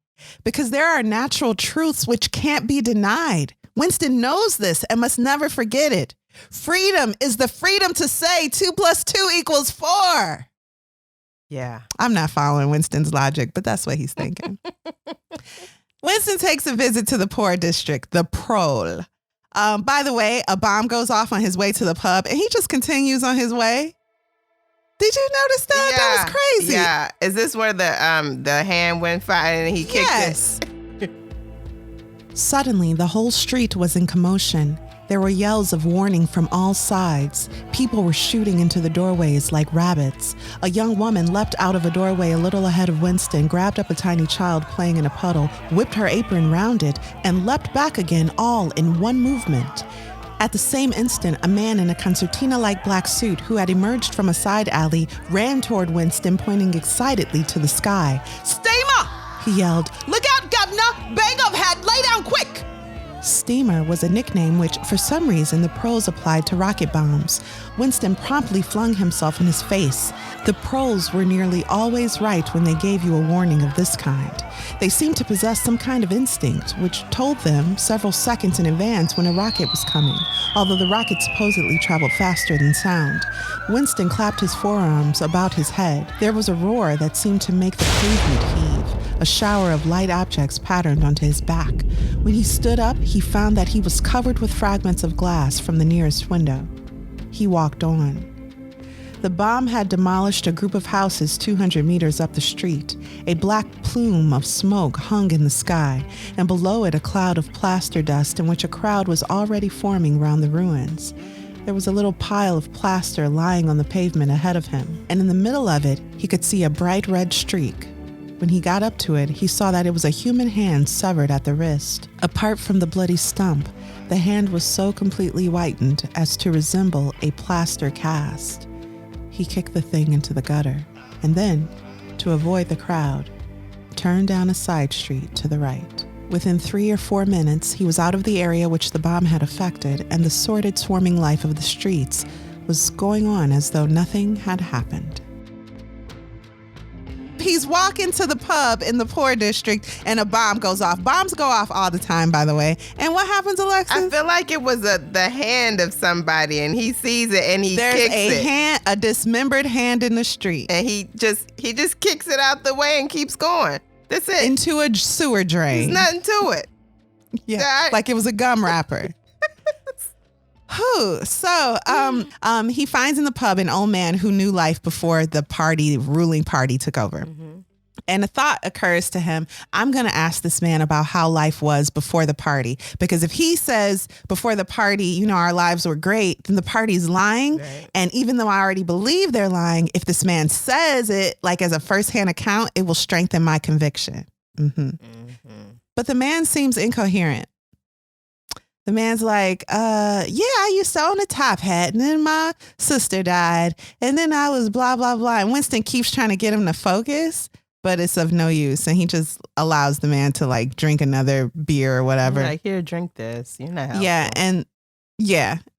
because there are natural truths which can't be denied. Winston knows this and must never forget it. Freedom is the freedom to say 2 + 2 = 4. Yeah. I'm not following Winston's logic, but that's what he's thinking. Winston takes a visit to the poor district, the Prole. By the way, a bomb goes off on his way to the pub and he just continues on his way. Did you notice that? Yeah. That was crazy. Yeah. Is this where the hand went fire and he kicked it? Suddenly, the whole street was in commotion. There were yells of warning from all sides. People were shooting into the doorways like rabbits. A young woman leapt out of a doorway a little ahead of Winston, grabbed up a tiny child playing in a puddle, whipped her apron round it, and leapt back again, all in one movement. At the same instant, a man in a concertina-like black suit who had emerged from a side alley ran toward Winston, pointing excitedly to the sky. "Steamer!" he yelled. "Look out, governor! Bang of head! Lay down quick!" Steamer was a nickname which, for some reason, the proles applied to rocket bombs. Winston promptly flung himself in his face. The proles were nearly always right when they gave you a warning of this kind. They seemed to possess some kind of instinct, which told them several seconds in advance when a rocket was coming, although the rocket supposedly traveled faster than sound. Winston clapped his forearms about his head. There was a roar that seemed to make the pavement heave. A shower of light objects patterned onto his back. When he stood up, he found that he was covered with fragments of glass from the nearest window. He walked on. The bomb had demolished a group of houses 200 meters up the street. A black plume of smoke hung in the sky, and below it a cloud of plaster dust in which a crowd was already forming round the ruins. There was a little pile of plaster lying on the pavement ahead of him, and in the middle of it, he could see a bright red streak. When he got up to it, he saw that it was a human hand severed at the wrist. Apart from the bloody stump, the hand was so completely whitened as to resemble a plaster cast. He kicked the thing into the gutter, and then, to avoid the crowd, turned down a side street to the right. Within 3 or 4 minutes, he was out of the area which the bomb had affected, and the sordid, swarming life of the streets was going on as though nothing had happened. He's walking to the pub in the poor district and a bomb goes off. Bombs go off all the time, by the way. And what happens, Alexis? I feel like it was the hand of somebody and he sees it and he kicks it. There's a hand, a dismembered hand in the street. And he just kicks it out the way and keeps going. That's it. Into a sewer drain. There's nothing to it. Yeah, like it was a gum wrapper. So he finds in the pub an old man who knew life before the ruling party took over. Mm-hmm. And a thought occurs to him, I'm going to ask this man about how life was before the party. Because if he says before the party, our lives were great, then the party's lying. Right. And even though I already believe they're lying, if this man says it like as a firsthand account, it will strengthen my conviction. Mm-hmm. Mm-hmm. But the man seems incoherent. The man's like, I used to own a top hat and then my sister died and then I was blah, blah, blah. And Winston keeps trying to get him to focus, but it's of no use. And he just allows the man to drink another beer or whatever. Like, here, drink this. You're not helpful.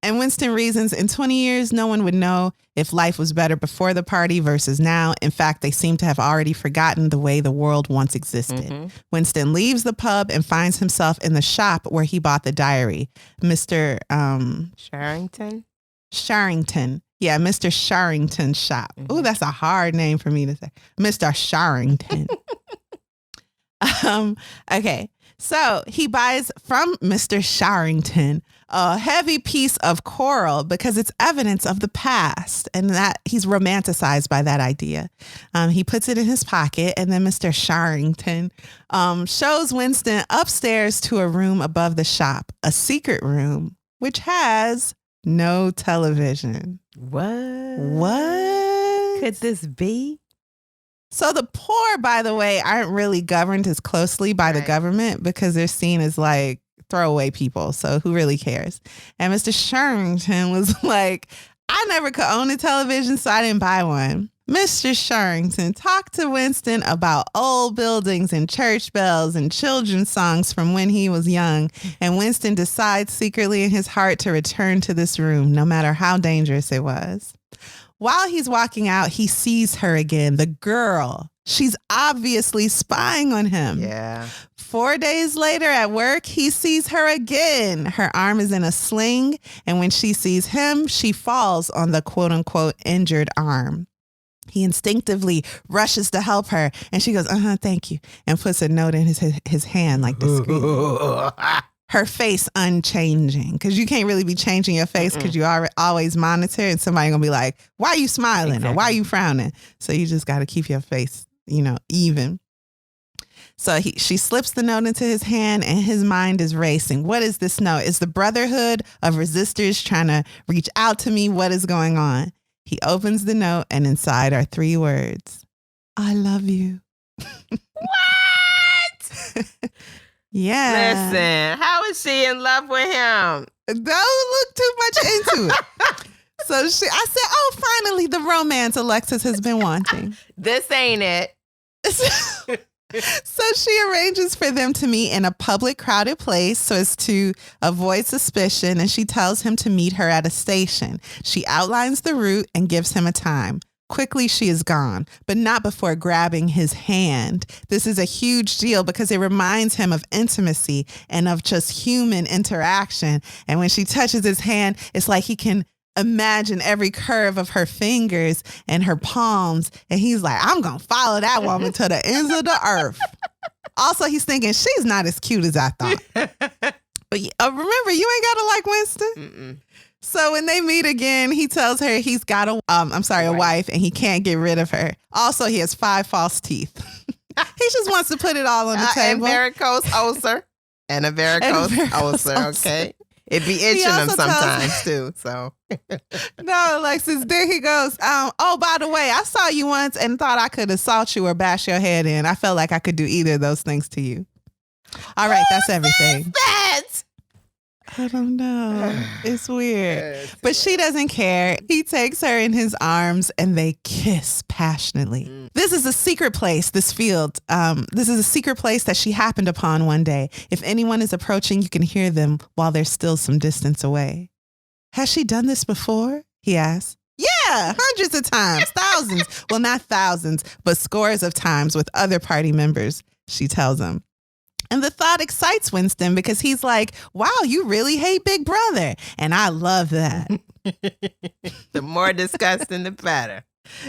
And Winston reasons in 20 years, no one would know if life was better before the party versus now. In fact, they seem to have already forgotten the way the world once existed. Mm-hmm. Winston leaves the pub and finds himself in the shop where he bought the diary. Mr. Sharrington. Yeah, Mr. Sharrington's shop. Mm-hmm. Oh, that's a hard name for me to say. Mr. Sharrington. Okay. So he buys from Mr. Sharrington a heavy piece of coral because it's evidence of the past and that he's romanticized by that idea. He puts it in his pocket and then Mr. Sharrington shows Winston upstairs to a room above the shop, a secret room, which has no television. What could this be? So the poor, by the way, aren't really governed as closely by the government because they're seen as like throwaway people. So who really cares? And Mr. Sharrington was like, I never could own a television, so I didn't buy one. Mr. Sharrington talked to Winston about old buildings and church bells and children's songs from when he was young. And Winston decides secretly in his heart to return to this room, no matter how dangerous it was. While he's walking out, he sees her again, the girl She's obviously spying on him. Yeah. 4 days later at work, he sees her again. Her arm is in a sling, and when she sees him, she falls on the quote-unquote injured arm. He instinctively rushes to help her, and she goes, thank you, and puts a note in his hand like discreetly. Her face unchanging, because you can't really be changing your face because you always monitor, and somebody going to be like, why are you smiling? Exactly. Or why are you frowning? So you just got to keep your face, even. So she slips the note into his hand, and his mind is racing. What is this note? Is the Brotherhood of Resistors trying to reach out to me? What is going on? He opens the note, and inside are 3 words. I love you. What? Yeah. Listen, how is she in love with him? Don't look too much into it. So I said, oh, finally, the romance Alexis has been wanting. This ain't it. So she arranges for them to meet in a public, crowded place so as to avoid suspicion, and she tells him to meet her at a station. She outlines the route and gives him a time. Quickly, she is gone, but not before grabbing his hand. This is a huge deal because it reminds him of intimacy and of just human interaction. And when she touches his hand, it's like he can imagine every curve of her fingers and her palms. And he's like, I'm going to follow that woman to the ends of the earth. Also, he's thinking, she's not as cute as I thought. But remember, you ain't got to like Winston. Mm-mm. So when they meet again, he tells her he's got a wife, and he can't get rid of her. Also, he has 5 false teeth. He just wants to put it all on the table. And varicose ulcer. And a varicose ulcer, okay? It be itching him sometimes too, so. No, Alexis, there he goes. Oh, by the way, I saw you once and thought I could assault you or bash your head in. I felt like I could do either of those things to you. All right, that's everything. That? I don't know. It's weird. But she doesn't care. He takes her in his arms and they kiss passionately. This is a secret place, this field. This is a secret place that she happened upon one day. If anyone is approaching, you can hear them while they're still some distance away. Has she done this before? He asks. Yeah, hundreds of times, thousands. Well, not thousands, but scores of times with other party members, she tells him. And the thought excites Winston because he's like, wow, you really hate Big Brother. And I love that. The more disgusting, the better.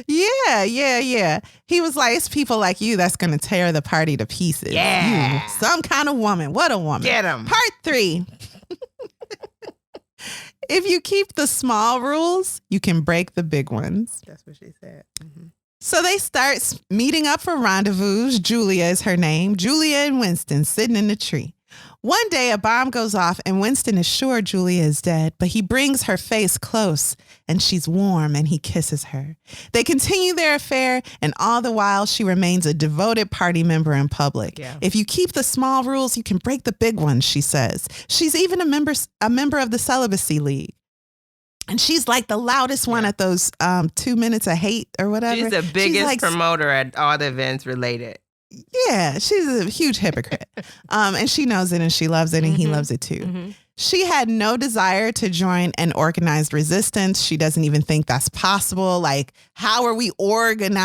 Yeah. He was like, it's people like you that's going to tear the party to pieces. Yeah. You, some kind of woman. What a woman. Get him. Part 3. If you keep the small rules, you can break the big ones. That's what she said. Mm-hmm. So they start meeting up for rendezvous. Julia is her name. Julia and Winston sitting in the tree. One day a bomb goes off and Winston is sure Julia is dead, but he brings her face close and she's warm and he kisses her. They continue their affair, and all the while she remains a devoted party member in public. Yeah. If you keep the small rules, you can break the big ones, she says. She's even a member of the Celibacy League. And she's like the loudest one at those 2 minutes of hate or whatever. She's the biggest promoter at all the events related. Yeah, she's a huge hypocrite. And she knows it and she loves it and he loves it too. Mm-hmm. She had no desire to join an organized resistance. She doesn't even think that's possible. Like, how are we going to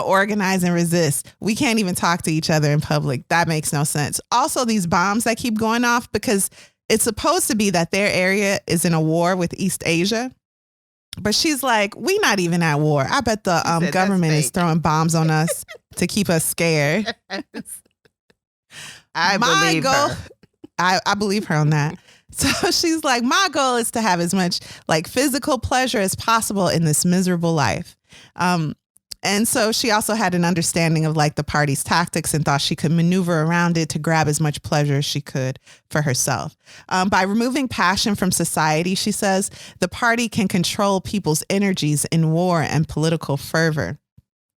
organize and resist? We can't even talk to each other in public. That makes no sense. Also, these bombs that keep going off, because it's supposed to be that their area is in a war with East Asia. But she's like, we not even at war. I bet the government is throwing bombs on us to keep us scared. I believe her. I believe her on that. So she's like, my goal is to have as much like physical pleasure as possible in this miserable life. And so she also had an understanding of like the party's tactics and thought she could maneuver around it to grab as much pleasure as she could for herself. By removing passion from society, she says, the party can control people's energies in war and political fervor.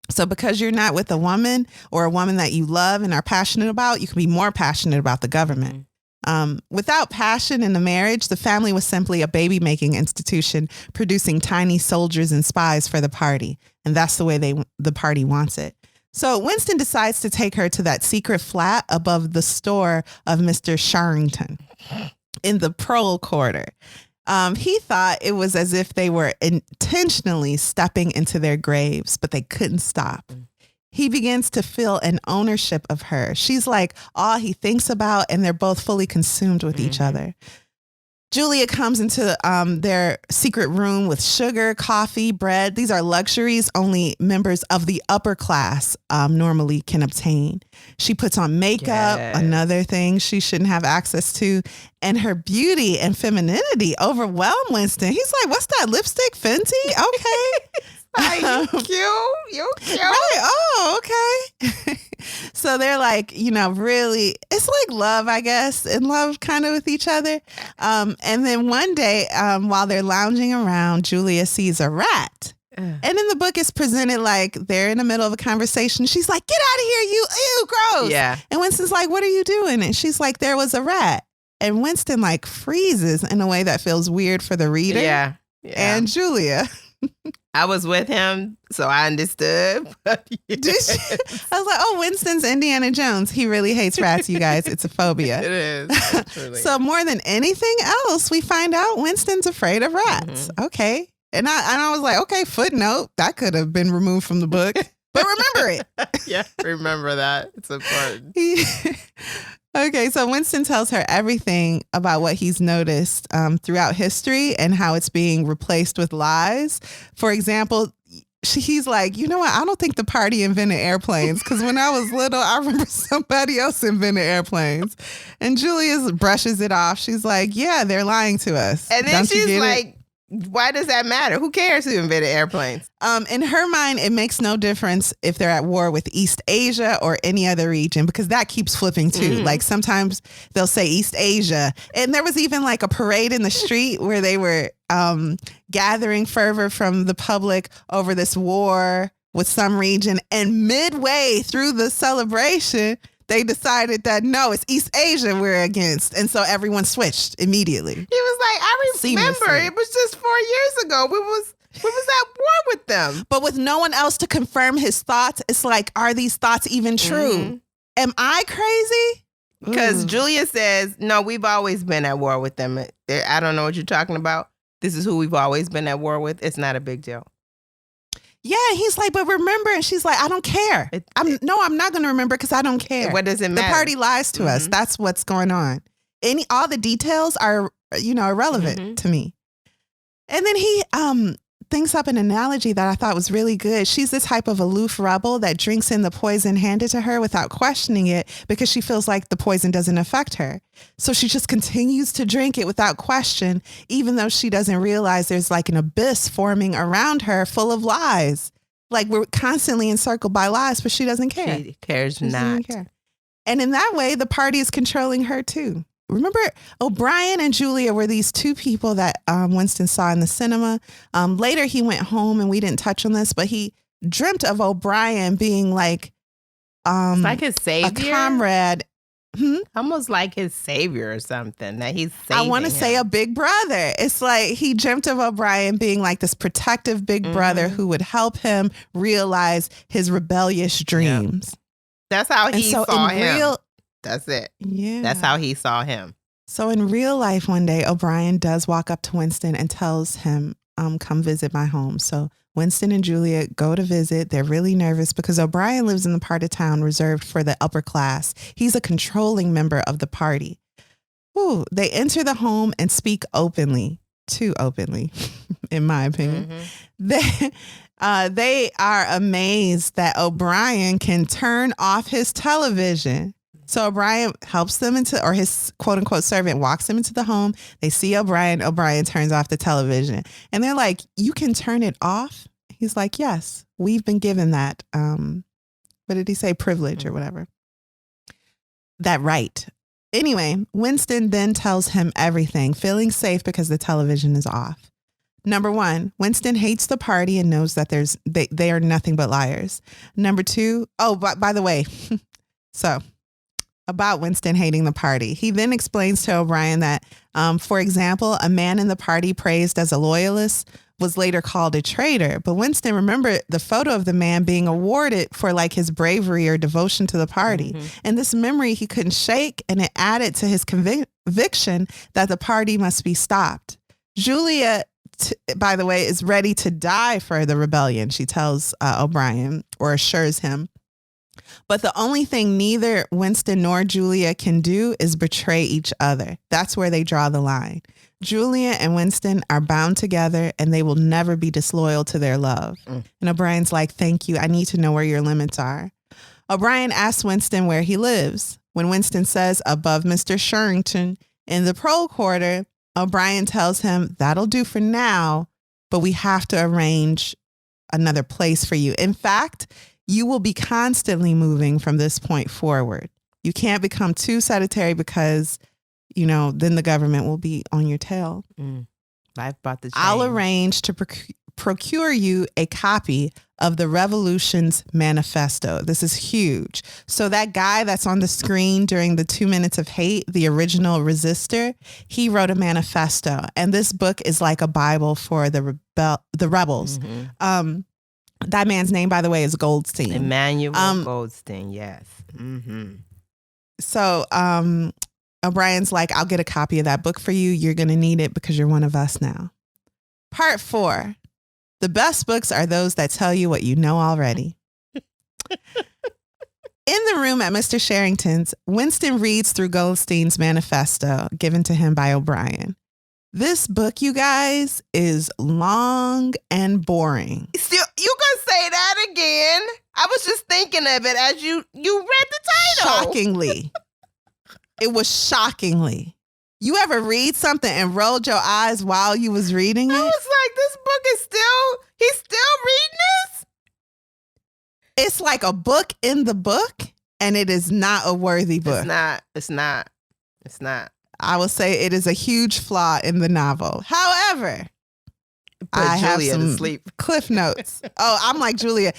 So because you're not with a woman or a woman that you love and are passionate about, you can be more passionate about the government. Without passion in the marriage, the family was simply a baby-making institution producing tiny soldiers and spies for the party. And that's the way the party wants it. So Winston decides to take her to that secret flat above the store of Mr. Sharrington in the Pearl Quarter. He thought it was as if they were intentionally stepping into their graves, but they couldn't stop. He begins to feel an ownership of her. She's like all he thinks about, and they're both fully consumed with each other. Julia comes into their secret room with sugar, coffee, bread. These are luxuries only members of the upper class normally can obtain. She puts on makeup, another thing she shouldn't have access to. And her beauty and femininity overwhelm Winston. He's like, what's that lipstick, Fenty? Okay. You cute. You cute. Right. Oh, okay. So they're like, really, it's like love, I guess, in love kind of with each other. And then one day, while they're lounging around, Julia sees a rat. And in the book, it's presented like they're in the middle of a conversation. She's like, get out of here, you, ew, gross. Yeah. And Winston's like, what are you doing? And she's like, there was a rat. And Winston like freezes in a way that feels weird for the reader. Yeah. And Julia. I was with him, so I understood. But Did you? I was like, oh, Winston's Indiana Jones. He really hates rats, you guys. It's a phobia. It is. Truly. So more than anything else, we find out Winston's afraid of rats. Okay. And I was like, okay, footnote. That could have been removed from the book. But remember it. Yeah, remember that. It's important. Okay, so Winston tells her everything about what he's noticed throughout history and how it's being replaced with lies. For example, he's like, you know what? I don't think the party invented airplanes because when I was little, I remember somebody else invented airplanes. And Julia brushes it off. She's like, yeah, they're lying to us. And then she's like, why does that matter? Who cares who invented airplanes? In her mind, it makes no difference if they're at war with East Asia or any other region, because that keeps flipping too. Like sometimes they'll say East Asia. And there was even like a parade in the street where they were gathering fervor from the public over this war with some region. And midway through the celebration, they decided that, no, it's East Asia we're against. And so everyone switched immediately. He was like, I remember Seamlessly. it was just 4 years ago. We was at war with them. But with no one else to confirm his thoughts, it's like, are these thoughts even true? Am I crazy? Because Julia says, no, we've always been at war with them. I don't know what you're talking about. This is who we've always been at war with. It's not a big deal. Yeah, he's like, but remember, and she's like, I don't care. I'm not going to remember because I don't care. What does it matter? The party lies to us. That's what's going on. All the details are, irrelevant to me. And then he thinks up an analogy that I thought was really good. She's the type of aloof rebel that drinks in the poison handed to her without questioning it because she feels like the poison doesn't affect her. So she just continues to drink it without question, even though she doesn't realize there's like an abyss forming around her full of lies. Like we're constantly encircled by lies, but she doesn't care. She cares She not. doesn't care. And in that way, the party is controlling her too. Remember, O'Brien and Julia were these two people that Winston saw in the cinema. Later, he went home and we didn't touch on this, but he dreamt of O'Brien being like like his savior, a comrade. Almost like his savior or something. That he's saving I want to say a big brother. It's like he dreamt of O'Brien being like this protective big brother who would help him realize his rebellious dreams. Yep. That's how he saw him. That's it. Yeah. That's how he saw him. So in real life, one day, O'Brien does walk up to Winston and tells him, come visit my home. So Winston and Julia go to visit. They're really nervous because O'Brien lives in the part of town reserved for the upper class. He's a controlling member of the party. Ooh, they enter the home and speak openly, too openly, in my opinion. They are amazed that O'Brien can turn off his television. So O'Brien helps them or his quote unquote servant walks them into the home. They see O'Brien. O'Brien turns off the television and they're like, you can turn it off? He's like, yes, we've been given that. What did he say? Privilege or whatever. That right. Anyway, Winston then tells him everything, feeling safe because the television is off. Number one, Winston hates the party and knows that they are nothing but liars. Number two, by the way, so about Winston hating the party. He then explains to O'Brien that, for example, a man in the party praised as a loyalist was later called a traitor. But Winston remembered the photo of the man being awarded for like his bravery or devotion to the party. And this memory he couldn't shake, and it added to his conviction that the party must be stopped. Julia, by the way, is ready to die for the rebellion, she tells O'Brien, or assures him. But the only thing neither Winston nor Julia can do is betray each other. That's where they draw the line. Julia and Winston are bound together and they will never be disloyal to their love. And O'Brien's like, thank you. I need to know where your limits are. O'Brien asks Winston where he lives. When Winston says above Mr. Sherrington in the Prole Quarter, O'Brien tells him that'll do for now, but we have to arrange another place for you. In fact, you will be constantly moving from this point forward. You can't become too sedentary because, then the government will be on your tail. Life about to change. I'll arrange to procure you a copy of the Revolution's Manifesto. This is huge. So that guy that's on the screen during the 2 Minutes of Hate, the original resistor, he wrote a manifesto. And this book is like a Bible for the rebels. That man's name, by the way, is Goldstein. Emmanuel Goldstein, yes. So O'Brien's like, I'll get a copy of that book for you. You're going to need it because you're one of us now. Part 4. The best books are those that tell you what you know already. In the room at Mr. Sherrington's, Winston reads through Goldstein's manifesto given to him by O'Brien. This book, you guys, is long and boring. Still, you gonna say that again? I was just thinking of it as you read the title. Shockingly. It was shockingly. You ever read something and rolled your eyes while you was reading it? I was like, this book is he's still reading this? It's like a book in the book, and it is not a worthy book. It's not. I will say it is a huge flaw in the novel. However, I have Julia some to sleep. cliff notes. Oh, I'm like Julia.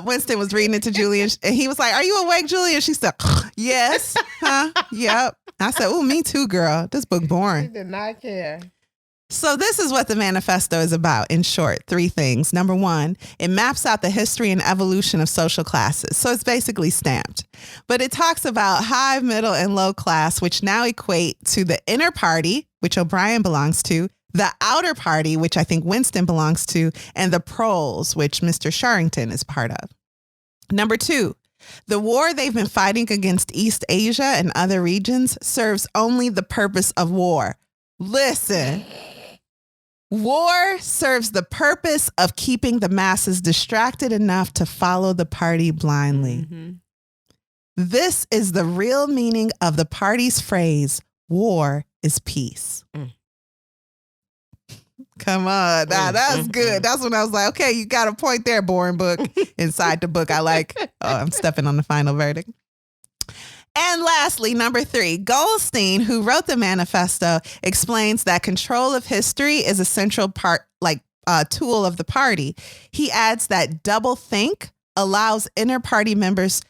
Winston was reading it to Julia, and he was like, "Are you awake, Julia?" She said, "Yes." Huh? Yep. I said, "Oh, me too, girl. This book boring." She did not care. So this is what the manifesto is about. In short, 3 things. Number 1, it maps out the history and evolution of social classes. So it's basically stamped. But it talks about high, middle, and low class, which now equate to the inner party, which O'Brien belongs to, the outer party, which I think Winston belongs to, and the proles, which Mr. Sherrington is part of. Number 2, the war they've been fighting against East Asia and other regions serves only the purpose of war. Listen. War serves the purpose of keeping the masses distracted enough to follow the party blindly. This is the real meaning of the party's phrase, war is peace. Come on. Now, that's good. That's when I was like, okay, you got a point there, boring book. Inside the book, I like, I'm stepping on the final verdict. And lastly, number 3, Goldstein, who wrote the manifesto, explains that control of history is a central tool of the party. He adds that double think allows inner party members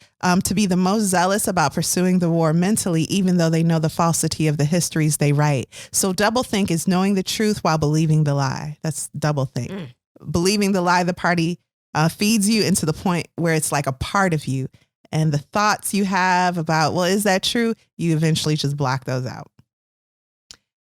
to be the most zealous about pursuing the war mentally, even though they know the falsity of the histories they write. So double think is knowing the truth while believing the lie. That's double think. Believing the lie the party feeds you into the point where it's like a part of you. And the thoughts you have about, well, is that true? You eventually just block those out.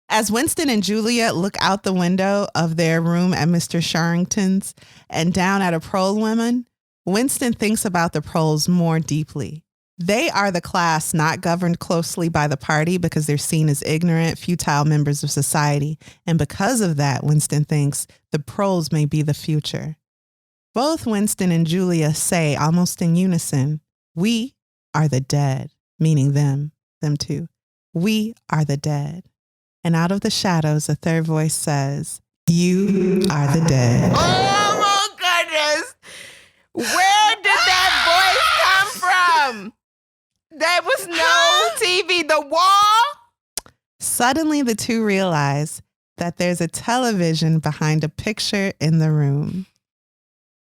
As Winston and Julia look out the window of their room at Mr. Sherrington's and down at a prole woman, Winston thinks about the proles more deeply. They are the class not governed closely by the party because they're seen as ignorant, futile members of society. And because of that, Winston thinks the proles may be the future. Both Winston and Julia say almost in unison, "We are the dead," meaning them too. "We are the dead." And out of the shadows, a third voice says, "You are the dead." Oh my goodness. Where did that voice come from? There was no TV. The wall? Suddenly, the two realize that there's a television behind a picture in the room.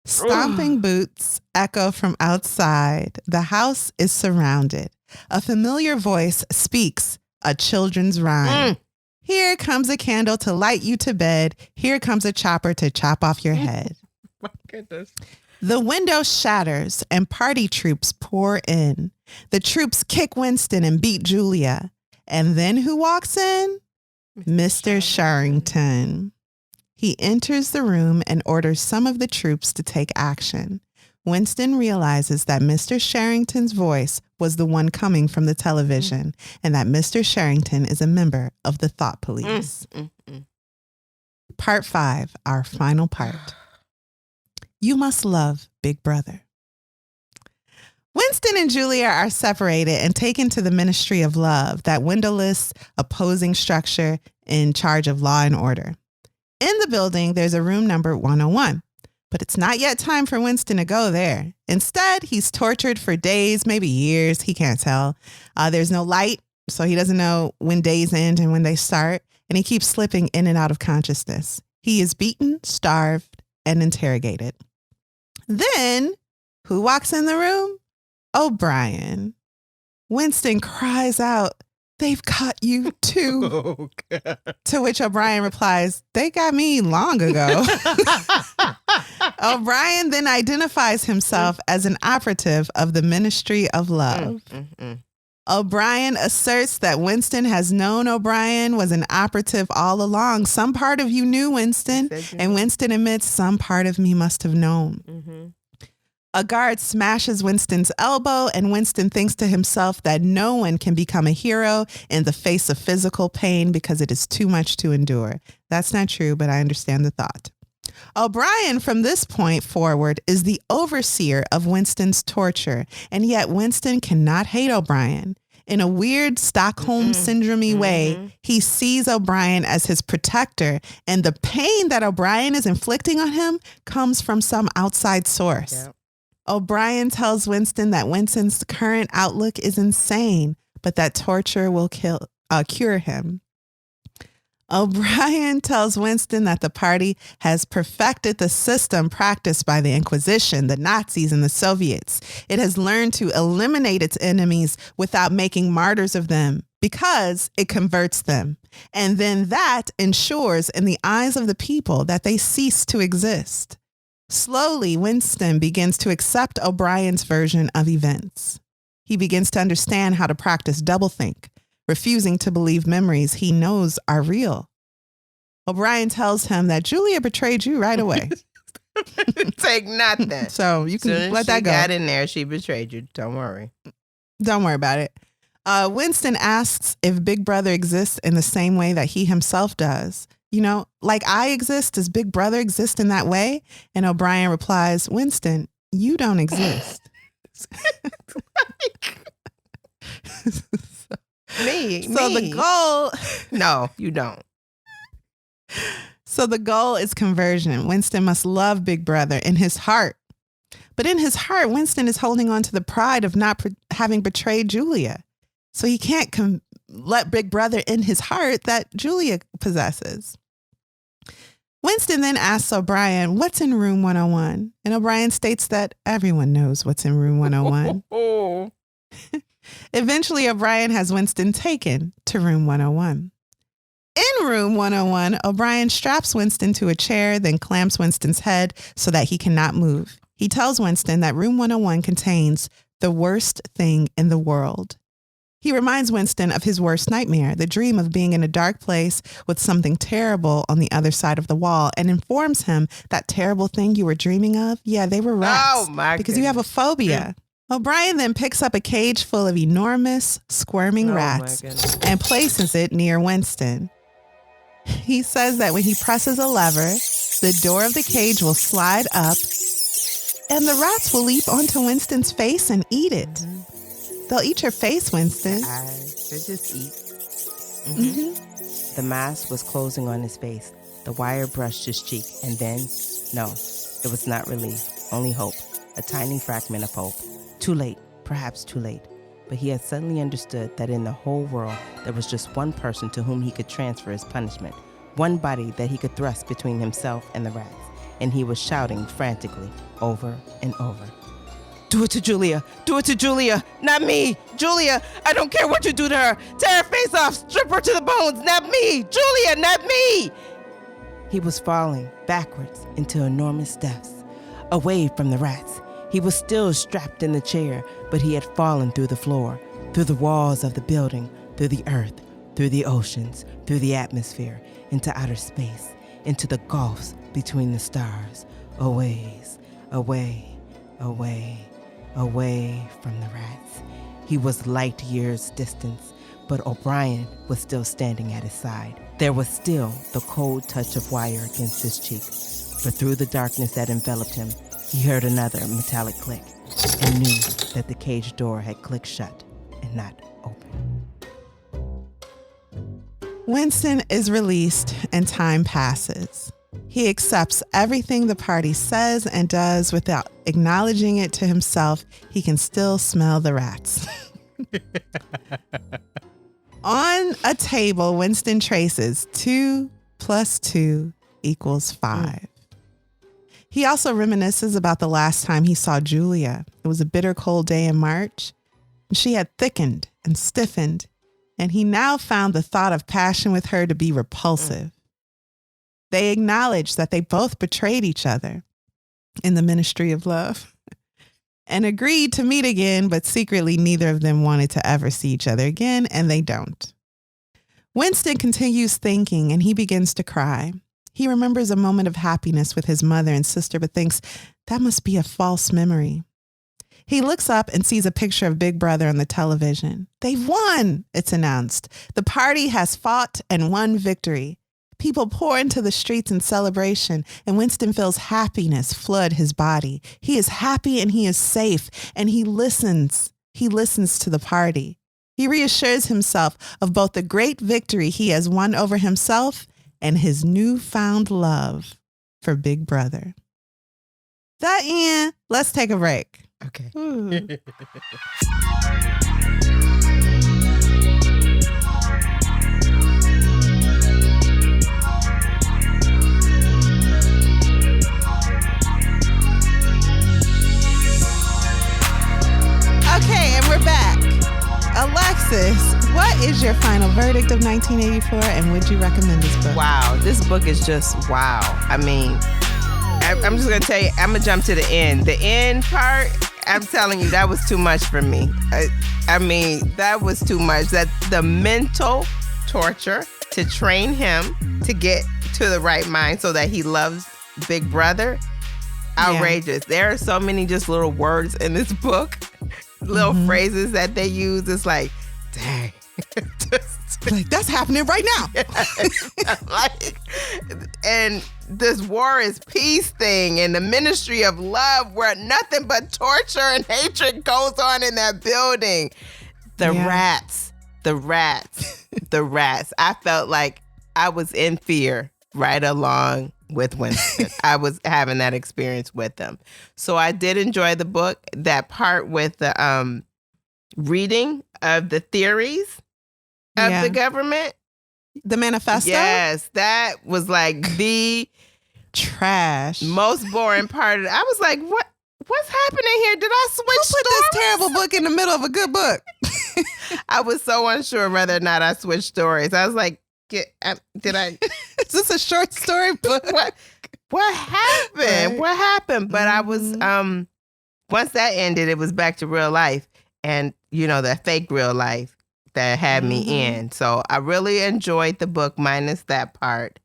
Stomping boots echo from outside. The house is surrounded. A familiar voice speaks a children's rhyme. Here comes a candle to light you to bed. Here comes a chopper to chop off your head. My goodness. The window shatters and party troops pour in. The troops kick Winston and beat Julia. And then who walks in? Mr. Sharrington. He enters the room and orders some of the troops to take action. Winston realizes that Mr. Sharrington's voice was the one coming from the television and that Mr. Sharrington is a member of the Thought Police. Part 5, our final part. You must love Big Brother. Winston and Julia are separated and taken to the Ministry of Love, that windowless, opposing structure in charge of law and order. In the building, there's a room number 101, but it's not yet time for Winston to go there. Instead, he's tortured for days, maybe years. He can't tell. There's no light, so he doesn't know when days end and when they start, and he keeps slipping in and out of consciousness. He is beaten, starved, and interrogated. Then, who walks in the room? O'Brien. Winston cries out, "They've got you too." Oh, God. To which O'Brien replies, "They got me long ago." O'Brien then identifies himself as an operative of the Ministry of Love. O'Brien asserts that Winston has known O'Brien was an operative all along. Some part of you knew, Winston. And Winston admits, some part of me must have known. A guard smashes Winston's elbow, and Winston thinks to himself that no one can become a hero in the face of physical pain because it is too much to endure. That's not true, but I understand the thought. O'Brien, from this point forward, is the overseer of Winston's torture, and yet Winston cannot hate O'Brien. In a weird Stockholm syndrome way, he sees O'Brien as his protector, and the pain that O'Brien is inflicting on him comes from some outside source. Yep. O'Brien tells Winston that Winston's current outlook is insane, but that torture will cure him. O'Brien tells Winston that the party has perfected the system practiced by the Inquisition, the Nazis, and the Soviets. It has learned to eliminate its enemies without making martyrs of them because it converts them. And then that ensures in the eyes of the people that they cease to exist. Slowly, Winston begins to accept O'Brien's version of events. He begins to understand how to practice doublethink, refusing to believe memories he knows are real. O'Brien tells him that Julia betrayed you right away. Take nothing. So you can let that go. She got in there. She betrayed you. Don't worry. Don't worry about it. Winston asks if Big Brother exists in the same way that he himself does. You know, like I exist, does Big Brother exist in that way? And O'Brien replies, Winston, you don't exist. Me. The goal. No, you don't. So the goal is conversion. Winston must love Big Brother in his heart. But in his heart, Winston is holding on to the pride of not having betrayed Julia. So he can't let Big Brother in his heart that Julia possesses. Winston then asks O'Brien, what's in room 101? And O'Brien states that everyone knows what's in room 101. Eventually, O'Brien has Winston taken to room 101. In room 101, O'Brien straps Winston to a chair, then clamps Winston's head so that he cannot move. He tells Winston that room 101 contains the worst thing in the world. He reminds Winston of his worst nightmare, the dream of being in a dark place with something terrible on the other side of the wall, and informs him that terrible thing you were dreaming of, yeah, they were rats. Oh, my because goodness. You have a phobia. O'Brien then picks up a cage full of enormous, squirming rats and places it near Winston. He says that when he presses a lever, the door of the cage will slide up and the rats will leap onto Winston's face and eat it. Mm-hmm. They'll eat your face, Winston. They just eat. Mm-hmm. The mask was closing on his face. The wire brushed his cheek. And then, no, it was not relief, only hope. A tiny fragment of hope. Too late, perhaps too late. But he had suddenly understood that in the whole world, there was just one person to whom he could transfer his punishment. One body that he could thrust between himself and the rats. And he was shouting frantically, over and over. Do it to Julia. Do it to Julia. Not me. Julia, I don't care what you do to her. Tear her face off. Strip her to the bones. Not me. Julia, not me. He was falling backwards into enormous depths, away from the rats. He was still strapped in the chair, but he had fallen through the floor, through the walls of the building, through the earth, through the oceans, through the atmosphere, into outer space, into the gulfs between the stars, away, away, away, away from the rats. He was light years distant, but O'Brien was still standing at his side. There was still the cold touch of wire against his cheek, but through the darkness that enveloped him, he heard another metallic click and knew that the cage door had clicked shut and not open. Winston is released and time passes. He accepts everything the party says and does without acknowledging it to himself. He can still smell the rats. On a table, Winston traces 2 + 2 = 5. He also reminisces about the last time he saw Julia. It was a bitter cold day in March. She had thickened and stiffened, and he now found the thought of passion with her to be repulsive. They acknowledged that they both betrayed each other in the ministry of love and agreed to meet again, but secretly neither of them wanted to ever see each other again, and they don't. Winston continues thinking, and he begins to cry. He remembers a moment of happiness with his mother and sister, but thinks that must be a false memory. He looks up and sees a picture of Big Brother on the television. They've won, it's announced. The party has fought and won victory. People pour into the streets in celebration, and Winston feels happiness flood his body. He is happy and he is safe, and he listens. He listens to the party. He reassures himself of both the great victory he has won over himself and his newfound love for Big Brother. That end, let's take a break. Okay. Okay, and we're back. Alexis, what is your final verdict of 1984, and would you recommend this book? Wow, this book is just wow. I mean, I'm just going to tell you, I'm going to jump to the end. The end part, I'm telling you, that was too much for me. I mean, that was too much. That the mental torture to train him to get to the right mind so that he loves Big Brother, outrageous. Yeah. There are so many just little words in this book, little phrases that they use. It's like, dang. Like, that's happening right now. Like, and this war is peace thing and the ministry of love where nothing but torture and hatred goes on in that building. The rats. I felt like I was in fear right along with Winston. I was having that experience with them. So I did enjoy the book. That part with the reading of the theories of the government. The manifesto? Yes, that was like the trash. Most boring part of it. I was like, what's happening here? Did I switch Who put this terrible book in the middle of a good book? I was so unsure whether or not I switched stories. I was like, did I? Is this a short story book? What happened? Right. What happened? But I was, once that ended, it was back to real life. And, you know, the fake real life that had me in. So I really enjoyed the book minus that part.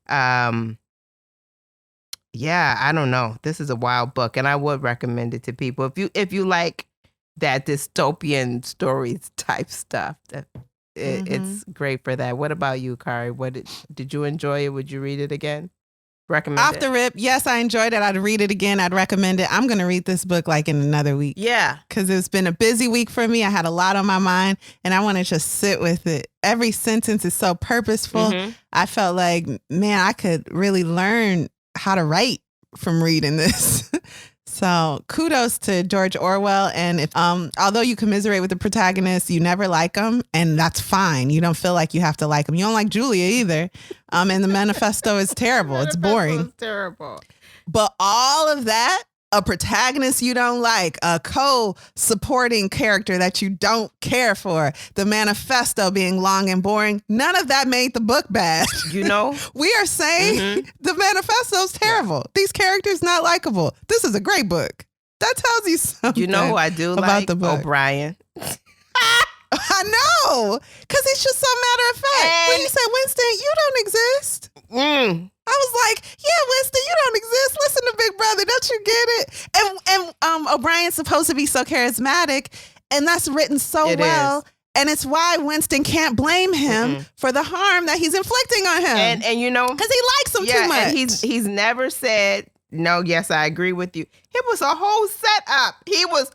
Yeah, I don't know. This is a wild book, and I would recommend it to people. If you like that dystopian stories type stuff, it's great for that. What about you, Kari? Did you enjoy it? Would you read it again? Recommend Off the rip, yes, I enjoyed it. I'd read it again. I'd recommend it. I'm going to read this book like in another week. Yeah. Because it's been a busy week for me. I had a lot on my mind, and I want to just sit with it. Every sentence is so purposeful. I felt like, man, I could really learn how to write from reading this. So kudos to George Orwell. And if although you commiserate with the protagonist, you never like them, and that's fine. You don't feel like you have to like them. You don't like Julia either. And the manifesto is terrible. It's boring. It's terrible. But all of that, a protagonist you don't like, a co-supporting character that you don't care for, the manifesto being long and boring, none of that made the book bad. You know? We are saying the manifesto's terrible. Yeah. These characters not likable. This is a great book. That tells you something. You know who I do about like? The book. O'Brien. I know, because it's just so matter of fact. When you say, Winston, you don't exist. I was like, yeah, Winston, you don't exist. Listen to Big Brother. Don't you get it? And O'Brien's supposed to be so charismatic, and that's written so well. And it's why Winston can't blame him for the harm that he's inflicting on him. And you know, because he likes him too much. And he's never said, no, yes, I agree with you. It was a whole setup. He was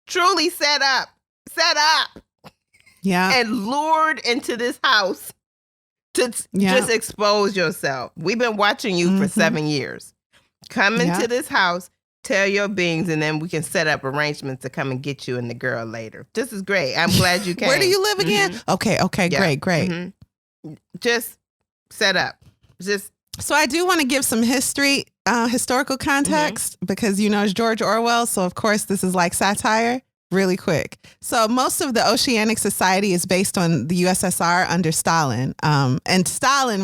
truly set up. Yeah. And lured into this house to just expose yourself. We've been watching you for 7 years. Come into this house, tell your beings, and then we can set up arrangements to come and get you and the girl later. This is great. I'm glad you came. Where do you live again? Okay, great. Just set up. So I do want to give some historical context because, you know, it's George Orwell. So, of course, this is like satire. Really quick. So most of the Oceanic Society is based on the USSR under Stalin. And Stalin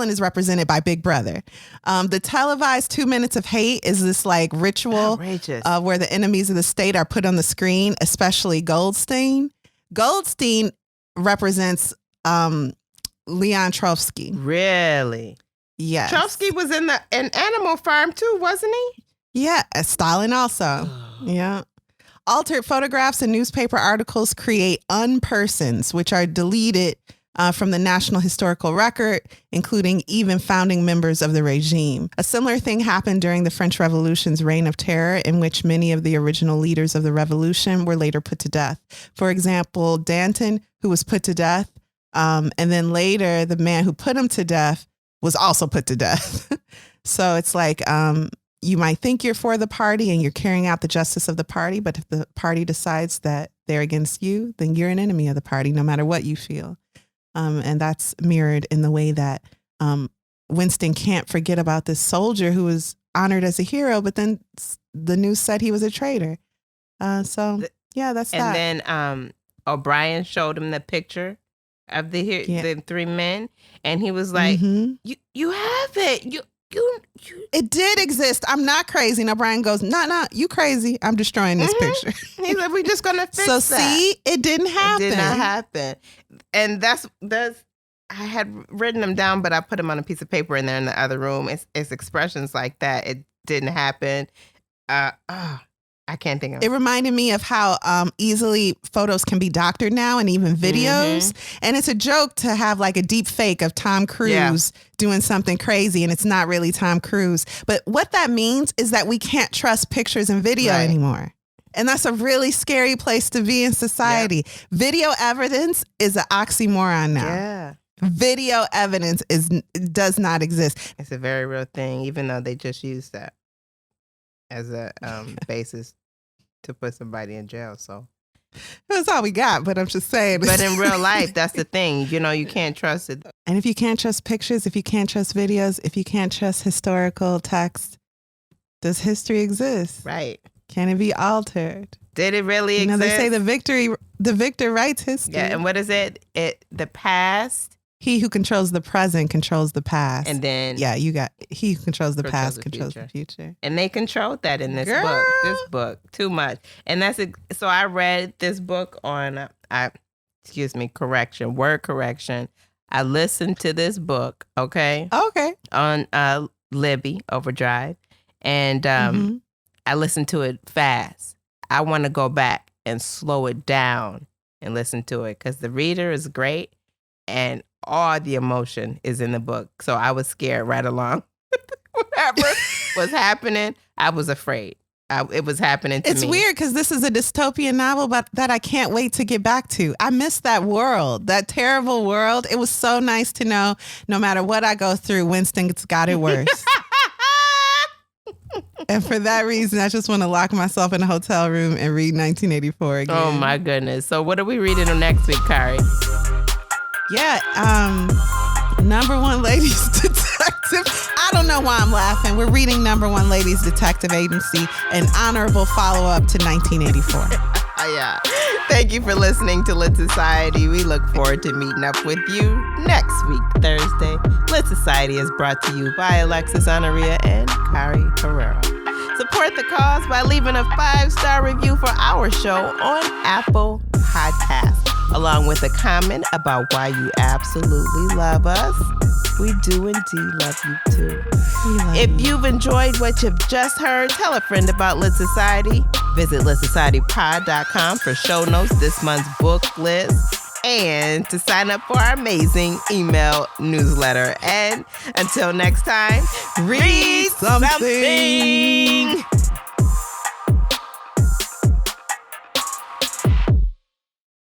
is represented by Big Brother. The televised 2 minutes of hate is this like ritual where the enemies of the state are put on the screen, especially Goldstein. Goldstein represents Leon Trotsky. Really? Yes. Trotsky was in an Animal Farm too, wasn't he? Yeah, Stalin also. Yeah. Altered photographs and newspaper articles create unpersons, which are deleted from the National Historical Record, including even founding members of the regime. A similar thing happened during the French Revolution's reign of terror, in which many of the original leaders of the revolution were later put to death. For example, Danton, who was put to death, and then later the man who put him to death was also put to death. So it's like, you might think you're for the party and you're carrying out the justice of the party, but if the party decides that they're against you, then you're an enemy of the party, no matter what you feel. And that's mirrored in the way that Winston can't forget about this soldier who was honored as a hero, but then the news said he was a traitor. That's that. And then O'Brien showed him the picture of the three men, and he was like, "You have it. You." It did exist. I'm not crazy. And O'Brien goes, no, you crazy. I'm destroying this picture. He's like, we're just going to fix that. So see, it didn't happen. It did not happen. And that's I had written them down, but I put them on a piece of paper in there in the other room. It's expressions like that. It didn't happen. I can't think of it. It reminded me of how easily photos can be doctored now and even videos. And it's a joke to have like a deep fake of Tom Cruise doing something crazy and it's not really Tom Cruise. But what that means is that we can't trust pictures and video anymore. And that's a really scary place to be in society. Yeah. Video evidence is an oxymoron now. Yeah. Video evidence does not exist. It's a very real thing, even though they just use that as a basis to put somebody in jail. So that's all we got, but I'm just saying. But in real life, that's the thing. You know, you can't trust it. And if you can't trust pictures, if you can't trust videos, if you can't trust historical text, does history exist? Right. Can it be altered? Did it really exist? You know, they say the victor writes history. Yeah, and what is it? The past. He who controls the present controls the past. And then he who controls the past controls the future. And they controlled that in this book. This book, too much. And so I read this book on word correction. I listened to this book, okay? Okay. On Libby Overdrive. And I listened to it fast. I want to go back and slow it down and listen to it because the reader is great and all the emotion is in the book. So I was scared right along. Whatever was happening, I was afraid. It was happening to me. It's weird because this is a dystopian novel but that I can't wait to get back to. I miss that world, that terrible world. It was so nice to know no matter what I go through, Winston's got it worse. And for that reason, I just want to lock myself in a hotel room and read 1984 again. Oh, my goodness. So what are we reading next week, Kari? Yeah, Number One Ladies Detective. I don't know why I'm laughing. We're reading Number One Ladies Detective Agency, an honorable follow-up to 1984. Yeah. Thank you for listening to Lit Society. We look forward to meeting up with you next week, Thursday. Lit Society is brought to you by Alexis Honoria and Kari Herrera. Support the cause by leaving a 5-star review for our show on Apple Podcasts. along with a comment about why you absolutely love us. We do indeed love you too. If you've enjoyed what you've just heard, tell a friend about Lit Society. Visit LitSocietyPod.com for show notes, this month's book list, and to sign up for our amazing email newsletter. And until next time, read something.